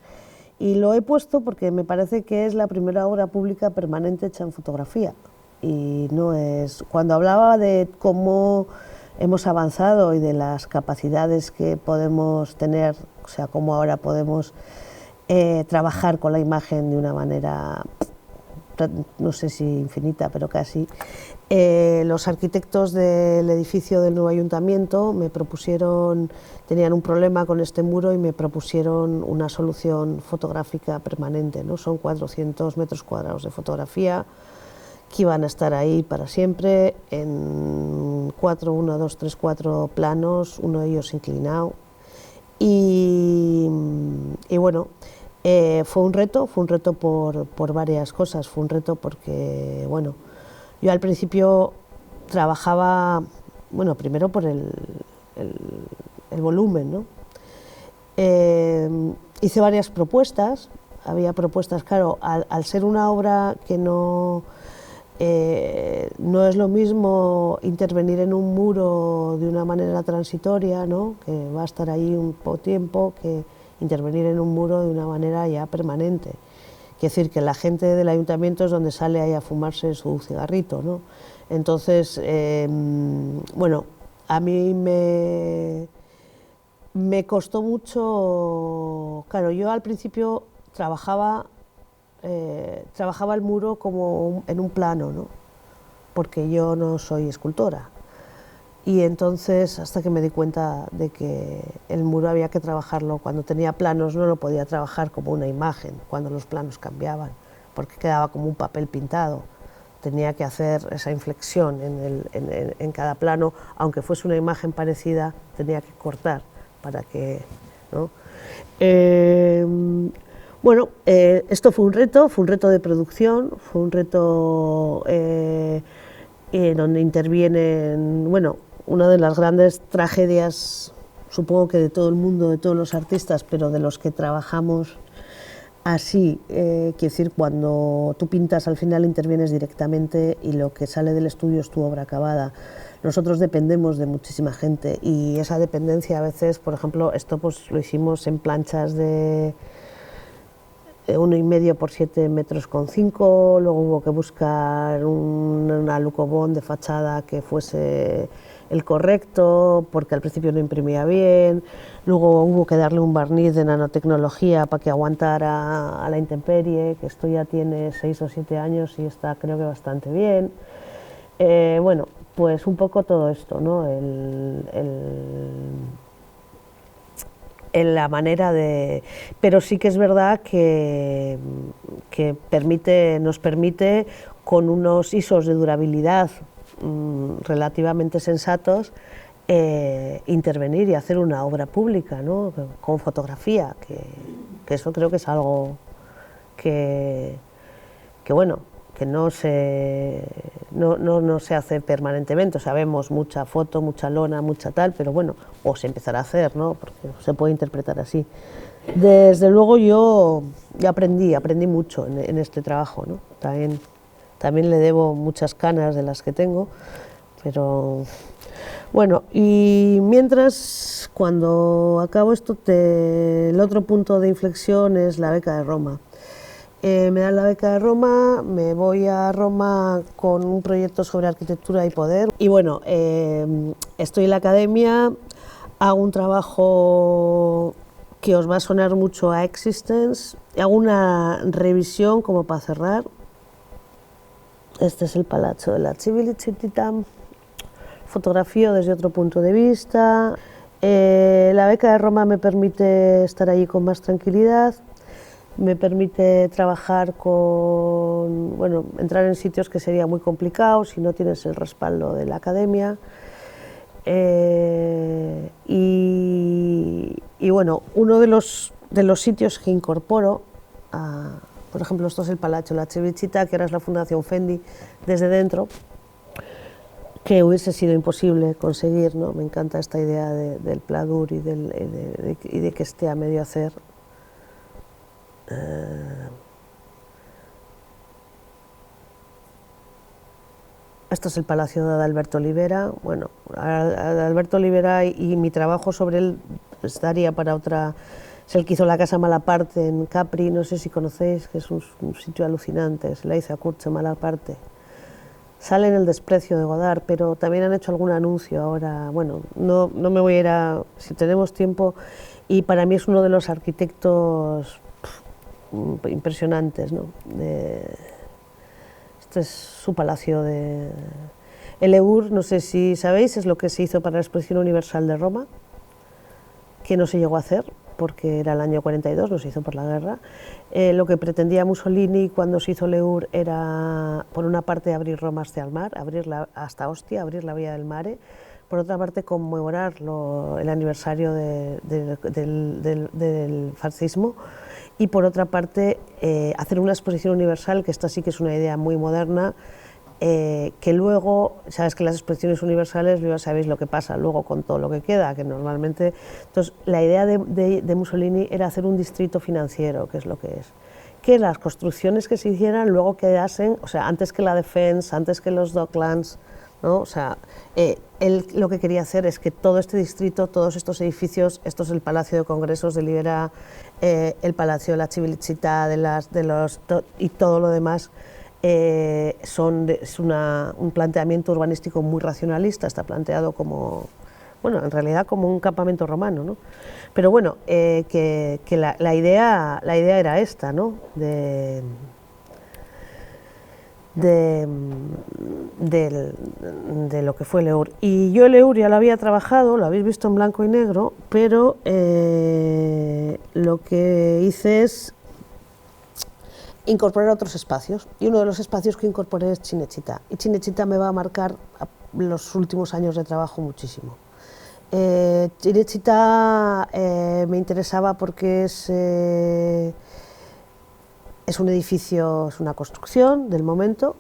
Y lo he puesto porque me parece que es la primera obra pública permanente hecha en fotografía. Y no es... Cuando hablaba de cómo hemos avanzado y de las capacidades que podemos tener, o sea, cómo ahora podemos trabajar con la imagen de una manera, no sé si infinita, pero casi, los arquitectos del edificio del nuevo ayuntamiento me propusieron, tenían un problema con este muro y me propusieron una solución fotográfica permanente, ¿no? Son 400 metros cuadrados de fotografía que iban a estar ahí para siempre en 1, 2, 3, 4 planos, uno de ellos inclinado. Y bueno, fue un reto por varias cosas. Fue un reto porque, bueno, yo al principio trabajaba, bueno, primero por el volumen, ¿no? Hice varias propuestas, había propuestas, claro, al ser una obra que no es lo mismo intervenir en un muro de una manera transitoria, ¿no? Que va a estar ahí un poco tiempo, que intervenir en un muro de una manera ya permanente. Quiere decir que la gente del ayuntamiento es donde sale ahí a fumarse su cigarrito, ¿no? Entonces, bueno, a mí me costó mucho, claro, yo al principio trabajaba el muro como en un plano, ¿no? Porque yo no soy escultora. Y entonces, hasta que me di cuenta de que el muro había que trabajarlo, cuando tenía planos no lo podía trabajar como una imagen, cuando los planos cambiaban, porque quedaba como un papel pintado. Tenía que hacer esa inflexión en cada plano, aunque fuese una imagen parecida, tenía que cortar para que, ¿no? Bueno, esto fue un reto de producción, fue un reto donde intervienen, bueno, una de las grandes tragedias, supongo que de todo el mundo, de todos los artistas, pero de los que trabajamos así, quiero decir, cuando tú pintas al final intervienes directamente y lo que sale del estudio es tu obra acabada. Nosotros dependemos de muchísima gente y esa dependencia a veces, por ejemplo, esto pues lo hicimos en planchas de 1,5 por 7,5 metros, luego hubo que buscar una Lucobón de fachada que fuese el correcto, porque al principio no imprimía bien, luego hubo que darle un barniz de nanotecnología para que aguantara a la intemperie, que esto ya tiene 6 o 7 años y está creo que bastante bien. Bueno, pues un poco todo esto, ¿no? En la manera de... Pero sí que es verdad que nos permite, con unos ISOs de durabilidad relativamente sensatos, intervenir y hacer una obra pública, ¿no? Con fotografía, que eso creo que es algo que bueno, que no se hace permanentemente. O sea, vemos mucha foto, mucha lona, mucha tal, pero bueno, o se empezará a hacer, ¿no? Porque se puede interpretar así. Desde luego yo aprendí mucho en este trabajo, ¿no? También le debo muchas canas de las que tengo, pero bueno, y mientras, cuando acabo esto, el otro punto de inflexión es la beca de Roma. Me dan la beca de Roma, me voy a Roma con un proyecto sobre arquitectura y poder. Y bueno, estoy en la academia, hago un trabajo que os va a sonar mucho a Existence, hago una revisión como para cerrar. Este es el Palazzo della Civiltà, fotografío desde otro punto de vista. La beca de Roma me permite estar allí con más tranquilidad. me permite trabajar con, bueno, entrar en sitios que sería muy complicado si no tienes el respaldo de la academia. Y bueno, uno de los sitios que incorporo, por ejemplo, esto es el Palacio La Civicità, que ahora es la Fundación Fendi, desde dentro, que hubiese sido imposible conseguir, ¿no? Me encanta esta idea del pladur y de que esté a medio hacer. Esto es el Palacio de Adalberto Olivera. Bueno, Adalberto Olivera y mi trabajo sobre él estaría para otra. Es el que hizo la Casa Malaparte en Capri, no sé si conocéis, que es un sitio alucinante, se la hizo a Curcio Malaparte. Sale en El desprecio de Godard, pero también han hecho algún anuncio ahora. Bueno, no me voy a ir a... Si tenemos tiempo, y para mí es uno de los arquitectos impresionantes, ¿no? Este es su palacio de... El Eur, no sé si sabéis, es lo que se hizo para la Exposición Universal de Roma, que no se llegó a hacer porque era el año 42, no se hizo por la guerra. Lo que pretendía Mussolini cuando se hizo el Eur era, por una parte, abrir Roma hacia el mar, abrirla hasta Ostia, abrir la vía del Mare, por otra parte, conmemorar el aniversario del fascismo, y por otra parte, hacer una exposición universal, que esta sí que es una idea muy moderna, que luego, sabes que las exposiciones universales, ya sabéis lo que pasa luego con todo lo que queda, que normalmente... Entonces, la idea de Mussolini era hacer un distrito financiero, que es lo que es. Que las construcciones que se hicieran luego quedasen, o sea, antes que la Defense, antes que los Docklands, ¿no? O sea, él lo que quería hacer es que todo este distrito, todos estos edificios, esto es el Palacio de Congresos de Libera, el Palacio de la Civicità, y todo lo demás, es un planteamiento urbanístico muy racionalista, está planteado como, bueno, en realidad como un campamento romano, ¿no? Pero bueno, que la idea era esta, ¿no? De lo que fue el Eur. Y yo el Eur ya lo había trabajado, lo habéis visto en blanco y negro, pero lo que hice es incorporar otros espacios, y uno de los espacios que incorporé es Cinecittà, y Cinecittà me va a marcar los últimos años de trabajo muchísimo. Cinecittà me interesaba porque es un edificio, es una construcción del momento.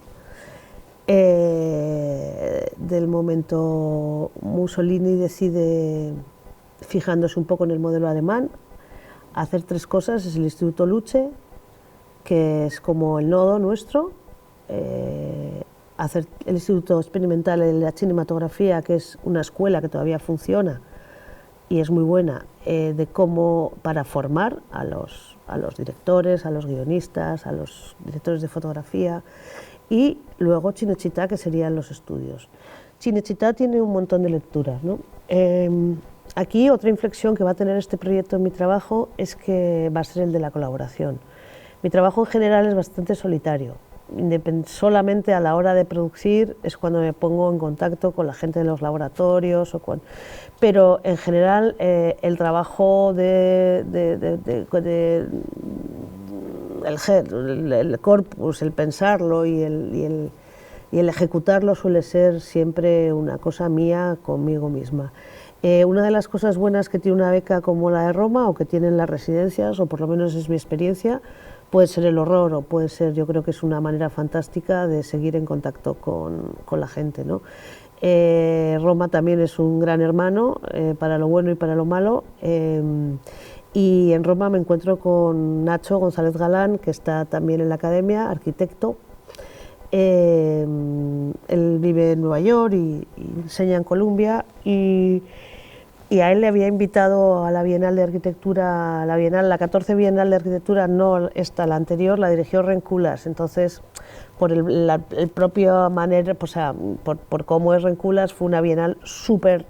Mussolini decide, fijándose un poco en el modelo alemán, hacer tres cosas. Es el Instituto Luce, que es como el nodo nuestro, hacer el Instituto Experimental de la Cinematografía, que es una escuela que todavía funciona y es muy buena, para formar a los directores, a los guionistas, a los directores de fotografía, y luego Cinecittà, que serían los estudios. Cinecittà tiene un montón de lecturas, ¿no? Aquí otra inflexión que va a tener este proyecto en mi trabajo es que va a ser el de la colaboración. Mi trabajo en general es bastante solitario, solamente a la hora de producir es cuando me pongo en contacto con la gente de los laboratorios, pero en general el trabajo el corpus, el pensarlo y el ejecutarlo suele ser siempre una cosa mía conmigo misma. Una de las cosas buenas que tiene una beca como la de Roma, o que tienen las residencias, o por lo menos es mi experiencia, puede ser el horror, o puede ser, yo creo que es una manera fantástica de seguir en contacto con la gente, ¿no? Roma también es un gran hermano, para lo bueno y para lo malo, y en Roma me encuentro con Nacho González Galán, que está también en la academia, arquitecto. Él vive en Nueva York y enseña en Columbia, y a él le había invitado a la Bienal de Arquitectura, la 14 Bienal de Arquitectura, no esta, la anterior, la dirigió Renculas. Entonces, por el propio manera, o sea, por cómo es Renculas, fue una Bienal súper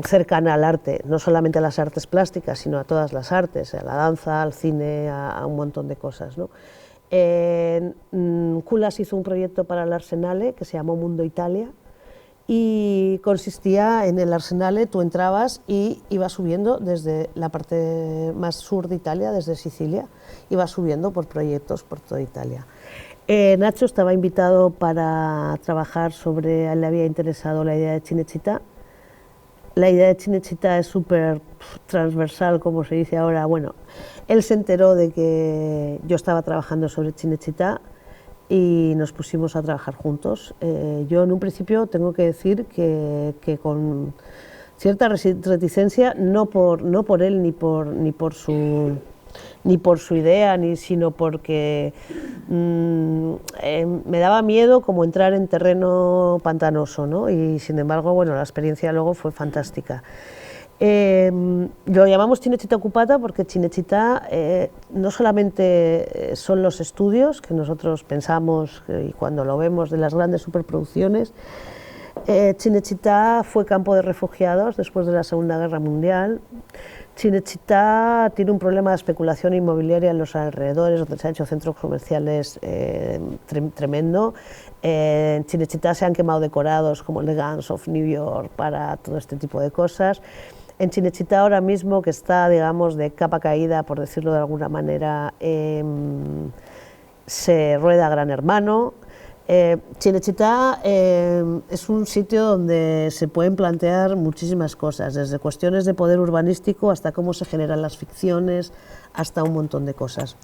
cercana al arte, no solamente a las artes plásticas, sino a todas las artes, a la danza, al cine, a un montón de cosas, ¿no? Culas hizo un proyecto para el Arsenale que se llamó Mundo Italia, y consistía en el Arsenale. Tú entrabas y ibas subiendo desde la parte más sur de Italia, desde Sicilia, ibas subiendo por proyectos por toda Italia. Nacho estaba invitado para trabajar sobre, a él le había interesado la idea de Cinecittà. La idea de Cinecittà es súper transversal, como se dice ahora. Bueno, él se enteró de que yo estaba trabajando sobre Cinecittà y nos pusimos a trabajar juntos. Yo en un principio tengo que decir que con cierta reticencia, no por él ni por su idea, sino porque me daba miedo como entrar en terreno pantanoso, ¿no? Y sin embargo, bueno, la experiencia luego fue fantástica. Lo llamamos Cinecittà Occupata porque Cinecittà no solamente son los estudios que nosotros pensamos y cuando lo vemos de las grandes superproducciones. Cinecittà fue campo de refugiados después de la Segunda Guerra Mundial. Cinecittà tiene un problema de especulación inmobiliaria en los alrededores, donde se han hecho centros comerciales tremendo. En Cinecittà se han quemado decorados como el de Guns of New York para todo este tipo de cosas. En Cinecittà ahora mismo, que está, digamos, de capa caída, por decirlo de alguna manera, se rueda Gran Hermano. Cinecittà es un sitio donde se pueden plantear muchísimas cosas, desde cuestiones de poder urbanístico hasta cómo se generan las ficciones, hasta un montón de cosas.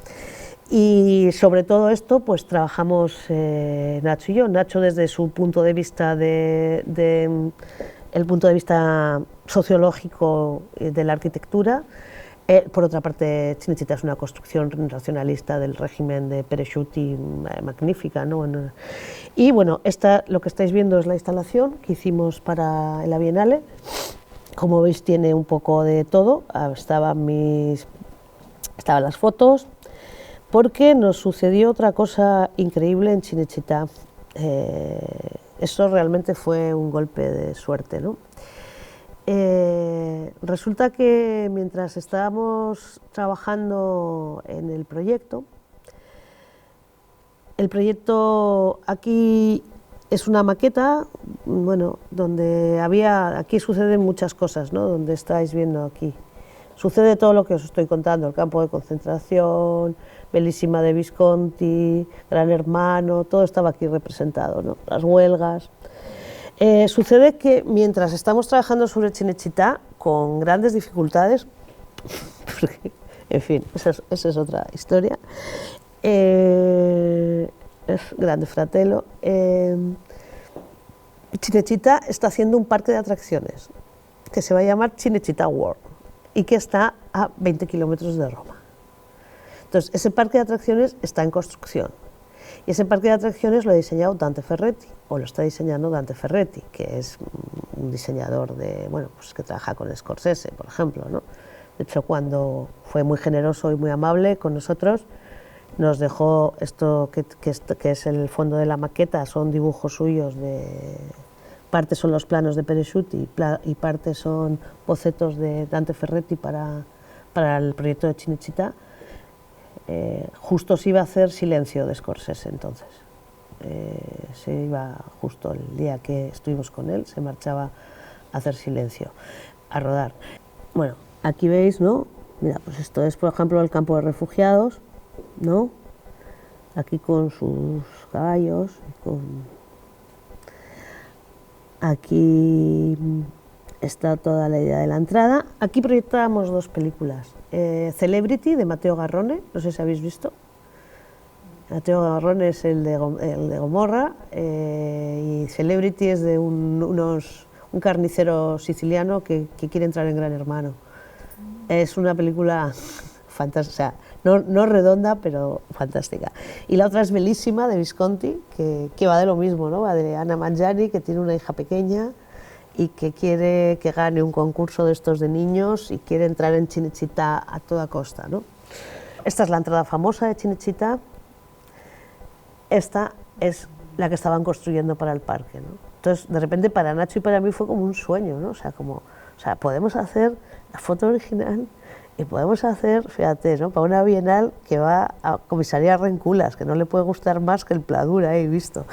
Y sobre todo esto pues trabajamos Nacho y yo. Nacho desde su punto de vista el punto de vista sociológico de la arquitectura. Por otra parte, Cinecittà es una construcción racionalista del régimen de Peresciuti magnífica, ¿no? Y bueno, lo que estáis viendo es la instalación que hicimos para la Bienale. Como veis, tiene un poco de todo. Estaban las fotos, porque nos sucedió otra cosa increíble en Cinecittà. Eso realmente fue un golpe de suerte, ¿no? Resulta que mientras estábamos trabajando en el proyecto aquí es una maqueta, bueno, donde aquí suceden muchas cosas, ¿no? Donde estáis viendo aquí. Sucede todo lo que os estoy contando, el campo de concentración, Bellissima de Visconti, Gran Hermano, todo estaba aquí representado, ¿no? Las huelgas. Sucede que mientras estamos trabajando sobre Cinecittà, con grandes dificultades, porque, en fin, esa es otra historia, es Grande Fratello, Cinecittà está haciendo un parque de atracciones que se va a llamar Cinecittà World y que está a 20 kilómetros de Roma. Entonces, ese parque de atracciones está en construcción. Y ese parque de atracciones lo ha diseñado Dante Ferretti, o lo está diseñando Dante Ferretti, que es un diseñador pues que trabaja con Scorsese, por ejemplo, ¿no? De hecho, cuando fue muy generoso y muy amable con nosotros, nos dejó esto que es el fondo de la maqueta, son dibujos suyos, parte son los planos de Peresciuti y parte son bocetos de Dante Ferretti para el proyecto de Cinecittà. Justo se iba a hacer Silencio de Scorsese entonces. Se iba justo el día que estuvimos con él, se marchaba a hacer Silencio, a rodar. Bueno, aquí veis, ¿no? Mira, pues esto es, por ejemplo, el campo de refugiados, ¿no? Aquí con sus caballos, aquí está toda la idea de la entrada. Aquí proyectábamos dos películas, Celebrity de Matteo Garrone, no sé si habéis visto. Matteo Garrone es el de Gomorra, y Celebrity es de un carnicero siciliano que quiere entrar en Gran Hermano. Es una película fantástica, no redonda, pero fantástica. Y la otra es Bellissima de Visconti, que va de lo mismo, ¿no? Va de Anna Mangiani, que tiene una hija pequeña y que quiere que gane un concurso de estos de niños y quiere entrar en Cinecittà a toda costa, ¿no? Esta es la entrada famosa de Cinecittà. Esta es la que estaban construyendo para el parque, ¿no? Entonces, de repente, para Nacho y para mí fue como un sueño, ¿no? O sea, podemos hacer la foto original y podemos hacer, fíjate, ¿no? Para una bienal que va a Comisaría Renculas, que no le puede gustar más que el Pladur ahí visto.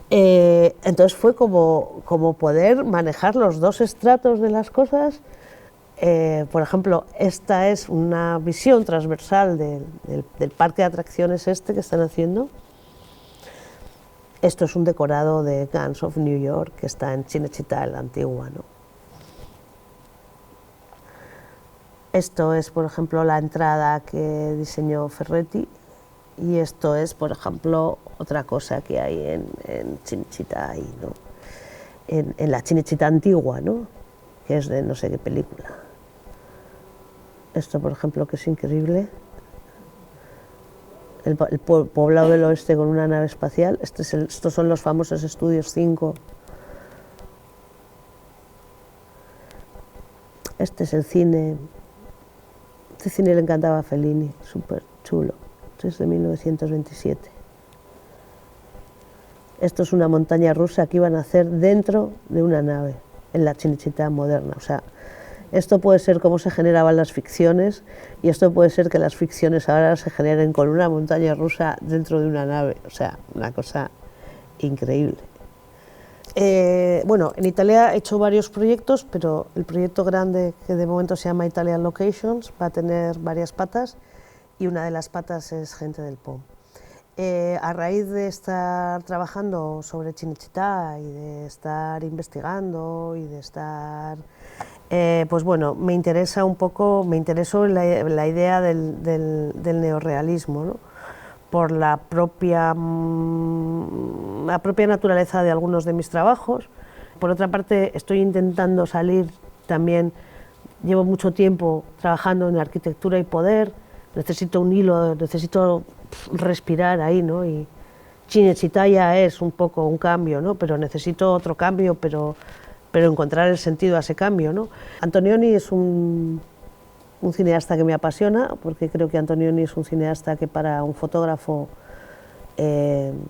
Entonces fue como poder manejar los dos estratos de las cosas. Por ejemplo, esta es una visión transversal del parque de atracciones este que están haciendo. Esto es un decorado de Guns of New York que está en Cinecittà, la antigua, ¿no? Esto es, por ejemplo, la entrada que diseñó Ferretti, y esto es, por ejemplo, otra cosa que hay en Cinecittà, ahí, ¿no? En la Cinecittà antigua, ¿no? Que es de no sé qué película. Esto, por ejemplo, que es increíble. El poblado del oeste con una nave espacial. Estos son los famosos estudios 5. Este es el cine. Este cine le encantaba a Fellini, súper chulo. Este es de 1927. Esto es una montaña rusa que iban a hacer dentro de una nave, en la Cinecittà moderna. O sea, esto puede ser cómo se generaban las ficciones, y esto puede ser que las ficciones ahora se generen con una montaña rusa dentro de una nave. O sea, una cosa increíble. Bueno, en Italia he hecho varios proyectos, pero el proyecto grande, que de momento se llama Italian Locations, va a tener varias patas, y una de las patas es Gente del Po. A raíz de estar trabajando sobre Cinecittà y de estar investigando y de estar, pues bueno, me interesó la idea del neorrealismo, ¿no? Por la propia naturaleza de algunos de mis trabajos. Por otra parte, estoy intentando salir también, llevo mucho tiempo trabajando en arquitectura y poder, necesito un hilo, necesito respirar ahí, ¿no? Y Cinecittà ya es un poco un cambio, ¿no? Pero necesito otro cambio, pero encontrar el sentido a ese cambio, ¿no? Antonioni es un cineasta que me apasiona, porque creo que Antonioni es un cineasta que para un fotógrafo,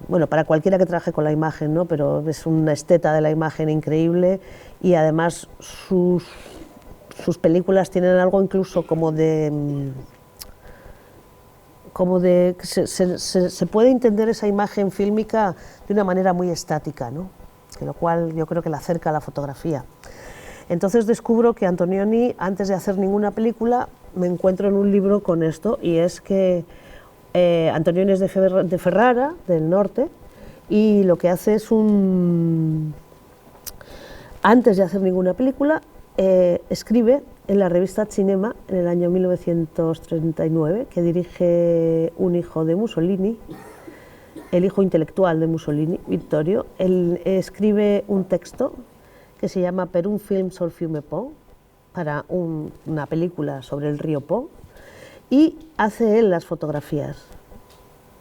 bueno, para cualquiera que trabaje con la imagen, ¿no? Pero es un esteta de la imagen increíble, y además sus películas tienen algo incluso como de se puede entender esa imagen fílmica de una manera muy estática, ¿no? Lo cual yo creo que la acerca a la fotografía. Entonces descubro que Antonioni, antes de hacer ninguna película, me encuentro en un libro con esto, y es que Antonioni es de Ferrara, del norte, y lo que hace es antes de hacer ninguna película, escribe en la revista Cinema en el año 1939, que dirige un hijo de Mussolini, el hijo intelectual de Mussolini, Vittorio. Él escribe un texto que se llama Per un film sul fiume Po, para una película sobre el río Po, y hace él las fotografías.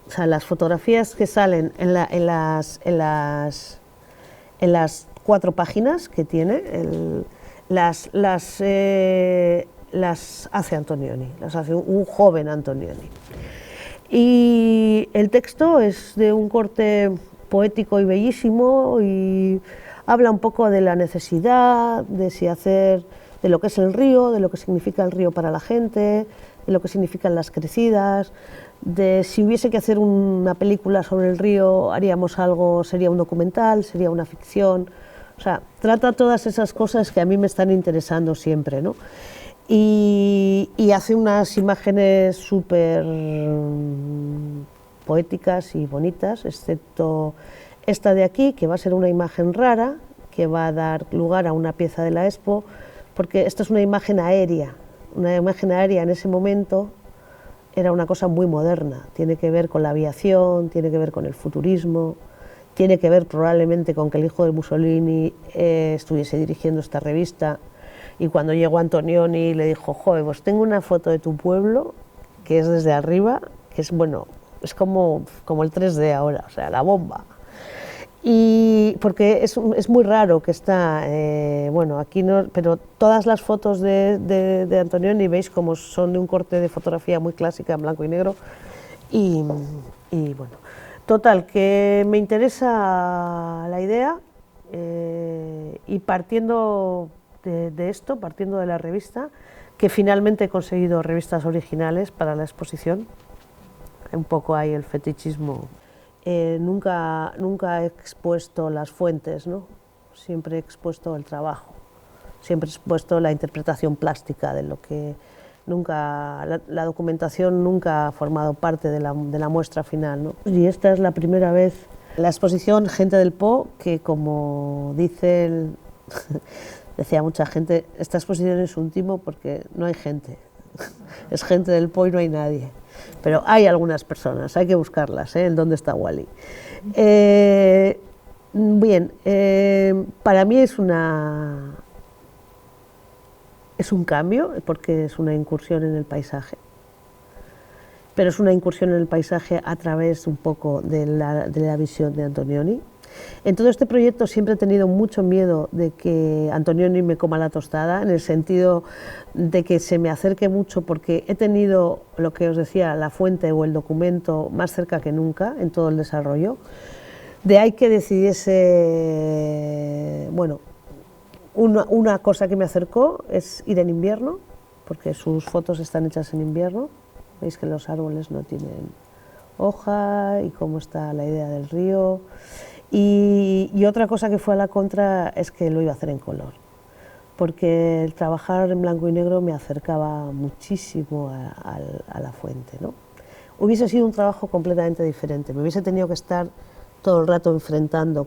O sea, las fotografías que salen en las 4 páginas que tiene, las hace Antonioni, las hace un joven Antonioni. Y el texto es de un corte poético y bellísimo, y habla un poco de la necesidad de lo que es el río, de lo que significa el río para la gente, de lo que significan las crecidas, de si hubiese que hacer una película sobre el río, haríamos algo, sería un documental, sería una ficción. O sea, trata todas esas cosas que a mí me están interesando siempre, ¿no? Y hace unas imágenes súper poéticas y bonitas, excepto esta de aquí, que va a ser una imagen rara, que va a dar lugar a una pieza de la Expo, porque esta es una imagen aérea. Una imagen aérea en ese momento era una cosa muy moderna, tiene que ver con la aviación, tiene que ver con el futurismo, tiene que ver probablemente con que el hijo de Mussolini estuviese dirigiendo esta revista, y cuando llegó Antonioni le dijo: joder, pues tengo una foto de tu pueblo, que es desde arriba, que es, bueno, es como el 3D ahora, o sea, la bomba. Y porque es muy raro que está, bueno, aquí no, pero todas las fotos de Antonioni veis como son de un corte de fotografía muy clásica en blanco y negro, y bueno, total, que me interesa la idea, y partiendo de esto, partiendo de la revista, que finalmente he conseguido revistas originales para la exposición, un poco hay el fetichismo. nunca he expuesto las fuentes, ¿no? Siempre he expuesto el trabajo, siempre he expuesto la interpretación plástica de lo que la documentación nunca ha formado parte de la muestra final, ¿no? Y esta es la primera vez. La exposición Gente del Po, que como decía mucha gente, esta exposición es un timo porque no hay gente, es gente del Po y no hay nadie. Pero hay algunas personas, hay que buscarlas, ¿eh? ¿Dónde está Wally? Bien, para mí es un cambio, porque es una incursión en el paisaje, pero es una incursión en el paisaje a través un poco de la visión de Antonioni. En todo este proyecto siempre he tenido mucho miedo de que Antonioni me coma la tostada, en el sentido de que se me acerque mucho, porque he tenido, lo que os decía, la fuente o el documento más cerca que nunca en todo el desarrollo. De ahí que decidiese, bueno, una cosa que me acercó es ir en invierno, porque sus fotos están hechas en invierno. Veis que los árboles no tienen hoja y cómo está la idea del río. Y otra cosa que fue a la contra es que lo iba a hacer en color, porque el trabajar en blanco y negro me acercaba muchísimo a la fuente, ¿no? Hubiese sido un trabajo completamente diferente, me hubiese tenido que estar todo el rato enfrentando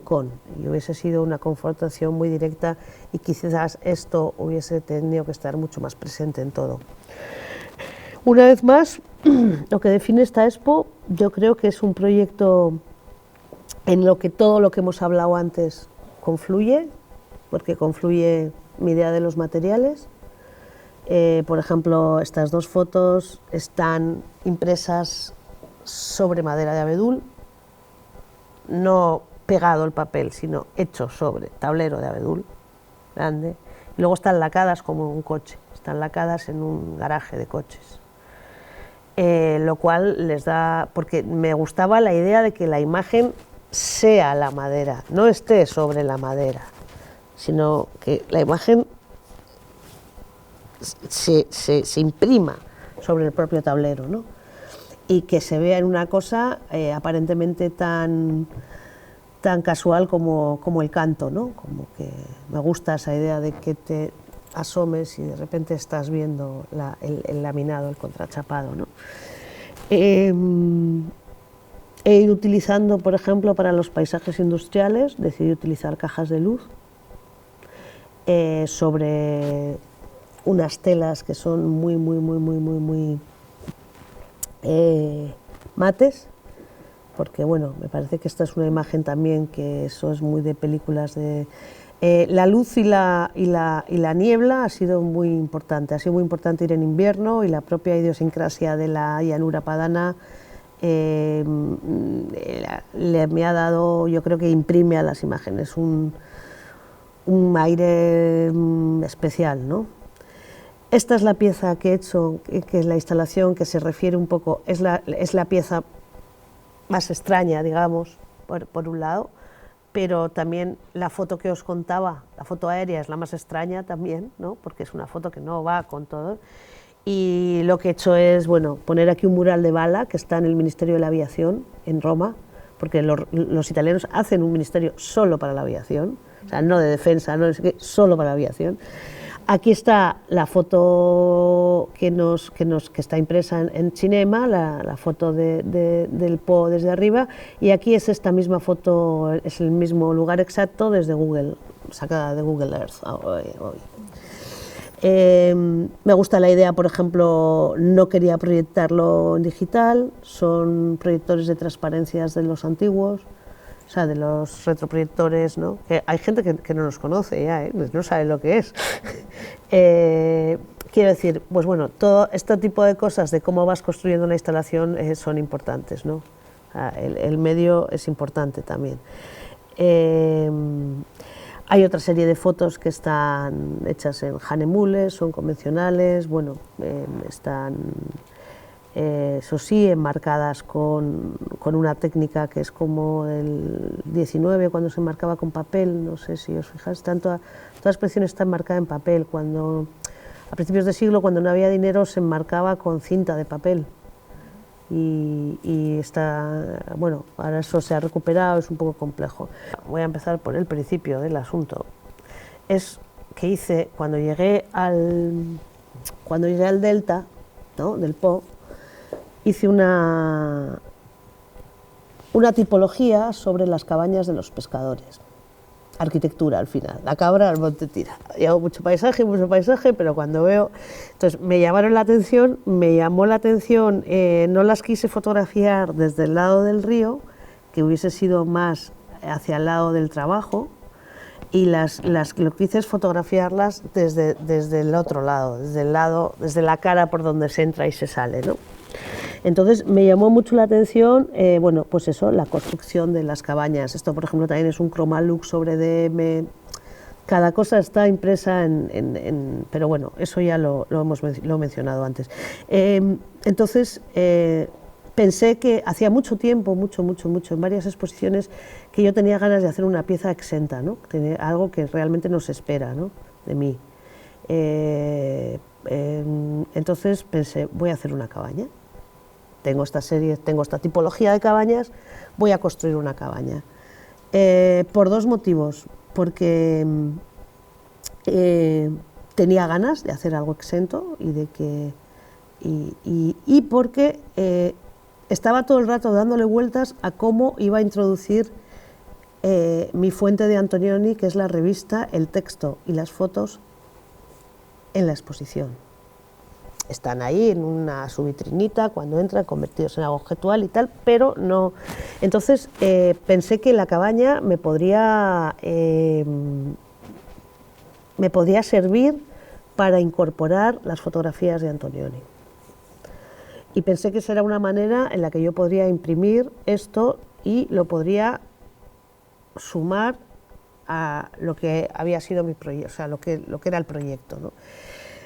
y hubiese sido una confrontación muy directa, y quizás esto hubiese tenido que estar mucho más presente en todo. Una vez más, lo que define esta expo, yo creo que es un proyecto en lo que todo lo que hemos hablado antes confluye, porque confluye mi idea de los materiales. Por ejemplo, estas dos fotos están impresas sobre madera de abedul, no pegado el papel, sino hecho sobre tablero de abedul grande, y luego están lacadas como un coche, están lacadas en un garaje de coches. Lo cual les da, porque me gustaba la idea de que la imagen sea la madera, no esté sobre la madera, sino que la imagen se imprima sobre el propio tablero, ¿no? Y que se vea en una cosa aparentemente tan casual como el canto, ¿no? Como que me gusta esa idea de que te asomes y de repente estás viendo el laminado, el contrachapado, ¿no? He ido utilizando, por ejemplo, para los paisajes industriales, decidí utilizar cajas de luz sobre unas telas que son muy mates, porque bueno, me parece que esta es una imagen también que eso es muy de películas de... la luz y la niebla ha sido muy importante ir en invierno, y la propia idiosincrasia de la llanura padana me ha dado, yo creo que imprime a las imágenes un aire especial, ¿no? Esta es la pieza que he hecho, que es la instalación que se refiere un poco, es la pieza más extraña, digamos, por un lado, pero también la foto que os contaba, la foto aérea, es la más extraña también, ¿no? Porque es una foto que no va con todo. Y lo que he hecho es, bueno, poner aquí un mural de Bala, que está en el Ministerio de la Aviación, en Roma, porque los italianos hacen un ministerio solo para la aviación, o sea, no de defensa, no es que solo para la aviación. Aquí está la foto que está impresa en Cinema, la foto del Po desde arriba, y aquí es esta misma foto, es el mismo lugar exacto desde Google, sacada de Google Earth hoy. Me gusta la idea, por ejemplo, no quería proyectarlo en digital, son proyectores de transparencias de los antiguos, o sea, de los retroproyectores, ¿no? Que hay gente que no los conoce ya, no sabe lo que es. Quiero decir, pues bueno, todo este tipo de cosas de cómo vas construyendo una instalación son importantes, ¿no? El medio es importante también. Hay otra serie de fotos que están hechas en Hanemules, son convencionales, bueno, están... eso sí, enmarcadas con una técnica que es como el 19, cuando se enmarcaba con papel, no sé si os fijáis, toda la expresión está enmarcada en papel. Cuando, a principios de siglo, cuando no había dinero, se enmarcaba con cinta de papel, y está, bueno, ahora eso se ha recuperado, es un poco complejo. Voy a empezar por el principio del asunto. Es que hice, cuando llegué al delta, ¿no?, del Po, hice una tipología sobre las cabañas de los pescadores. Arquitectura, al final, la cabra al monte tira. Llevo mucho paisaje, pero cuando veo... Entonces, me llamó la atención, no las quise fotografiar desde el lado del río, que hubiese sido más hacia el lado del trabajo, y lo que hice es fotografiarlas desde el otro lado, desde la cara por donde se entra y se sale, ¿no? Entonces me llamó mucho la atención, bueno, pues eso, la construcción de las cabañas. Esto, por ejemplo, también es un Cromalux sobre DM. Cada cosa está impresa pero bueno, eso ya lo he mencionado antes. Entonces pensé que hacía mucho tiempo, mucho, en varias exposiciones, que yo tenía ganas de hacer una pieza exenta, ¿no? Algo que realmente no se espera, ¿no?, de mí. Entonces pensé, voy a hacer una cabaña. Tengo esta tipología de cabañas, voy a construir una cabaña. Por dos motivos, porque tenía ganas de hacer algo exento y porque estaba todo el rato dándole vueltas a cómo iba a introducir mi fuente de Antonioni, que es la revista, el texto y las fotos, en la exposición. Están ahí en una subvitrinita cuando entran, convertidos en algo objetual y tal, pero no. Entonces pensé que la cabaña me podría servir para incorporar las fotografías de Antonioni. Y pensé que esa era una manera en la que yo podría imprimir esto y lo podría sumar a lo que había sido mi proyecto, o sea, lo que era el proyecto, ¿no?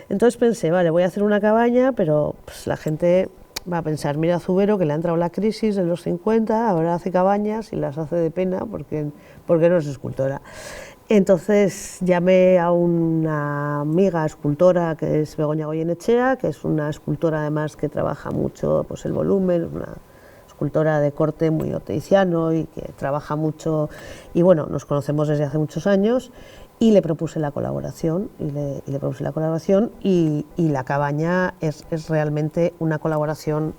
Entonces pensé, vale, voy a hacer una cabaña, pero pues, la gente va a pensar, mira a Zubero, que le ha entrado la crisis en los 50, ahora hace cabañas y las hace de pena porque no es escultora. Entonces llamé a una amiga escultora que es Begoña Goyenechea, que es una escultora además que trabaja mucho pues, el volumen, una escultora de corte muy oteiziano y que trabaja mucho, y bueno, nos conocemos desde hace muchos años, y le propuse la colaboración, y la cabaña es realmente una colaboración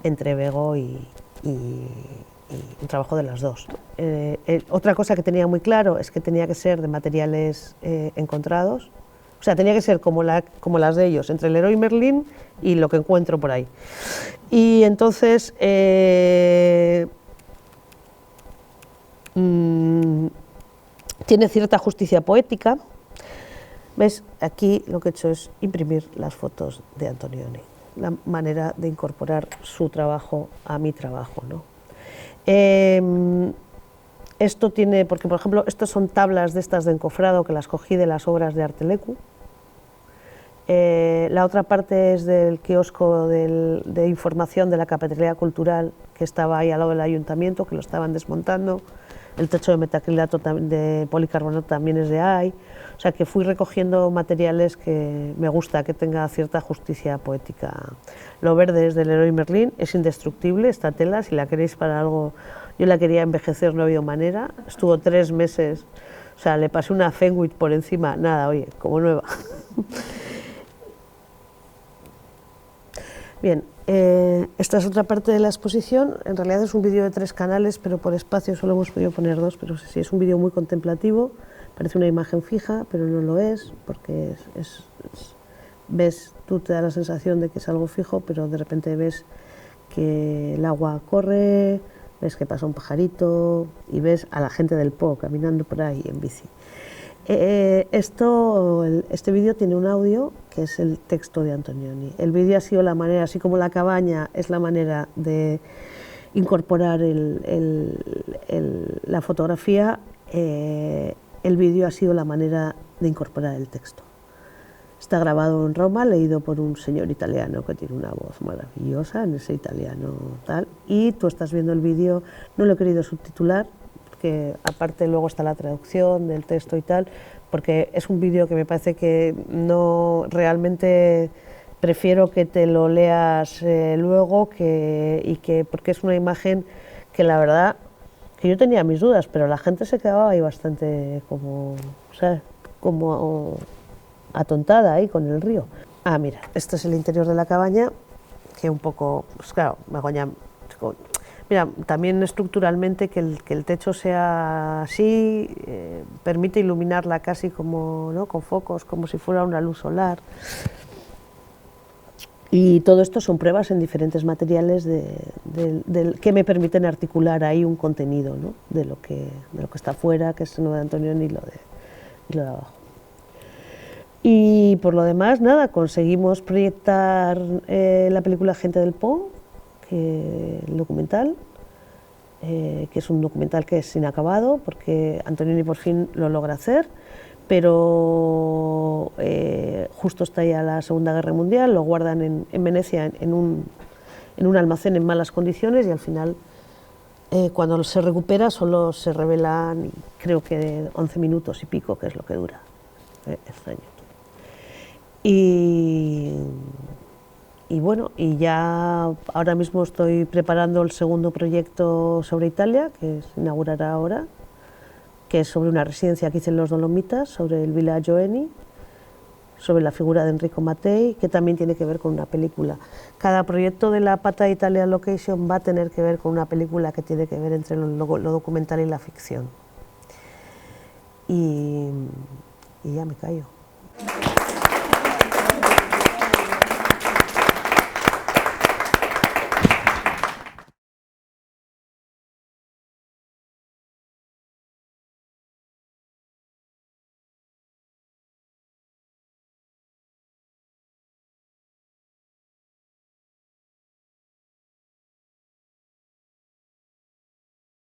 entre Bego y un trabajo de las dos. Otra cosa que tenía muy claro es que tenía que ser de materiales encontrados, o sea, tenía que ser como las de ellos, entre el Leroy Merlin y lo que encuentro por ahí. Y entonces tiene cierta justicia poética. ¿Ves? Aquí lo que he hecho es imprimir las fotos de Antonioni, la manera de incorporar su trabajo a mi trabajo, ¿no? Esto tiene, porque por ejemplo, estas son tablas de estas de encofrado que las cogí de las obras de Artelecu. La otra parte es del kiosco de información de la Cafetería Cultural, que estaba ahí al lado del ayuntamiento, que lo estaban desmontando. El techo de metacrilato de policarbonato también es de ahí. O sea que fui recogiendo materiales que me gusta que tenga cierta justicia poética. Lo verde es del Leroy Merlin, es indestructible esta tela, si la queréis para algo. Yo la quería envejecer, no ha habido manera. Estuvo 3 meses, o sea, le pasé una Fenwick por encima, nada, oye, como nueva. Bien, esta es otra parte de la exposición. En realidad es un vídeo de 3 canales, pero por espacio solo hemos podido poner 2, pero sí, es un vídeo muy contemplativo. Parece una imagen fija, pero no lo es, porque ves, tú te da la sensación de que es algo fijo, pero de repente ves que el agua corre, ves que pasa un pajarito y ves a la gente del Po caminando por ahí en bici. Este vídeo tiene un audio que es el texto de Antonioni. El vídeo ha sido la manera, así como la cabaña es la manera de incorporar la fotografía, el vídeo ha sido la manera de incorporar el texto. Está grabado en Roma, leído por un señor italiano que tiene una voz maravillosa en ese italiano tal, y tú estás viendo el vídeo, no lo he querido subtitular, que aparte luego está la traducción del texto y tal, porque es un vídeo que me parece que no realmente prefiero que te lo leas luego, porque es una imagen que la verdad que yo tenía mis dudas, pero la gente se quedaba ahí bastante como, ¿sabes? Como atontada ahí con el río. Ah, mira, este es el interior de la cabaña, que un poco, pues claro, Begoña, mira, también estructuralmente que el techo sea así, permite iluminarla casi como, ¿no?, con focos, como si fuera una luz solar. Y todo esto son pruebas en diferentes materiales que me permiten articular ahí un contenido, ¿no?, de lo que está afuera, que es lo de Antonioni y lo de abajo. Y por lo demás, nada, conseguimos proyectar la película Gente del Po, el documental, que es un documental que es inacabado, porque Antonioni por fin lo logra hacer, pero justo está ya la Segunda Guerra Mundial, lo guardan en Venecia en un almacén en malas condiciones, y al final, cuando se recupera, solo se revelan, creo que 11 minutos y pico, que es lo que dura. Extraño. Y bueno, y ya ahora mismo estoy preparando el segundo proyecto sobre Italia, que se inaugurará ahora, que es sobre una residencia que hice en los Dolomitas, sobre el Villaggio Eni, sobre la figura de Enrico Mattei, que también tiene que ver con una película. Cada proyecto de la pata de Italia Location va a tener que ver con una película que tiene que ver entre lo documental y la ficción. Y ya me callo.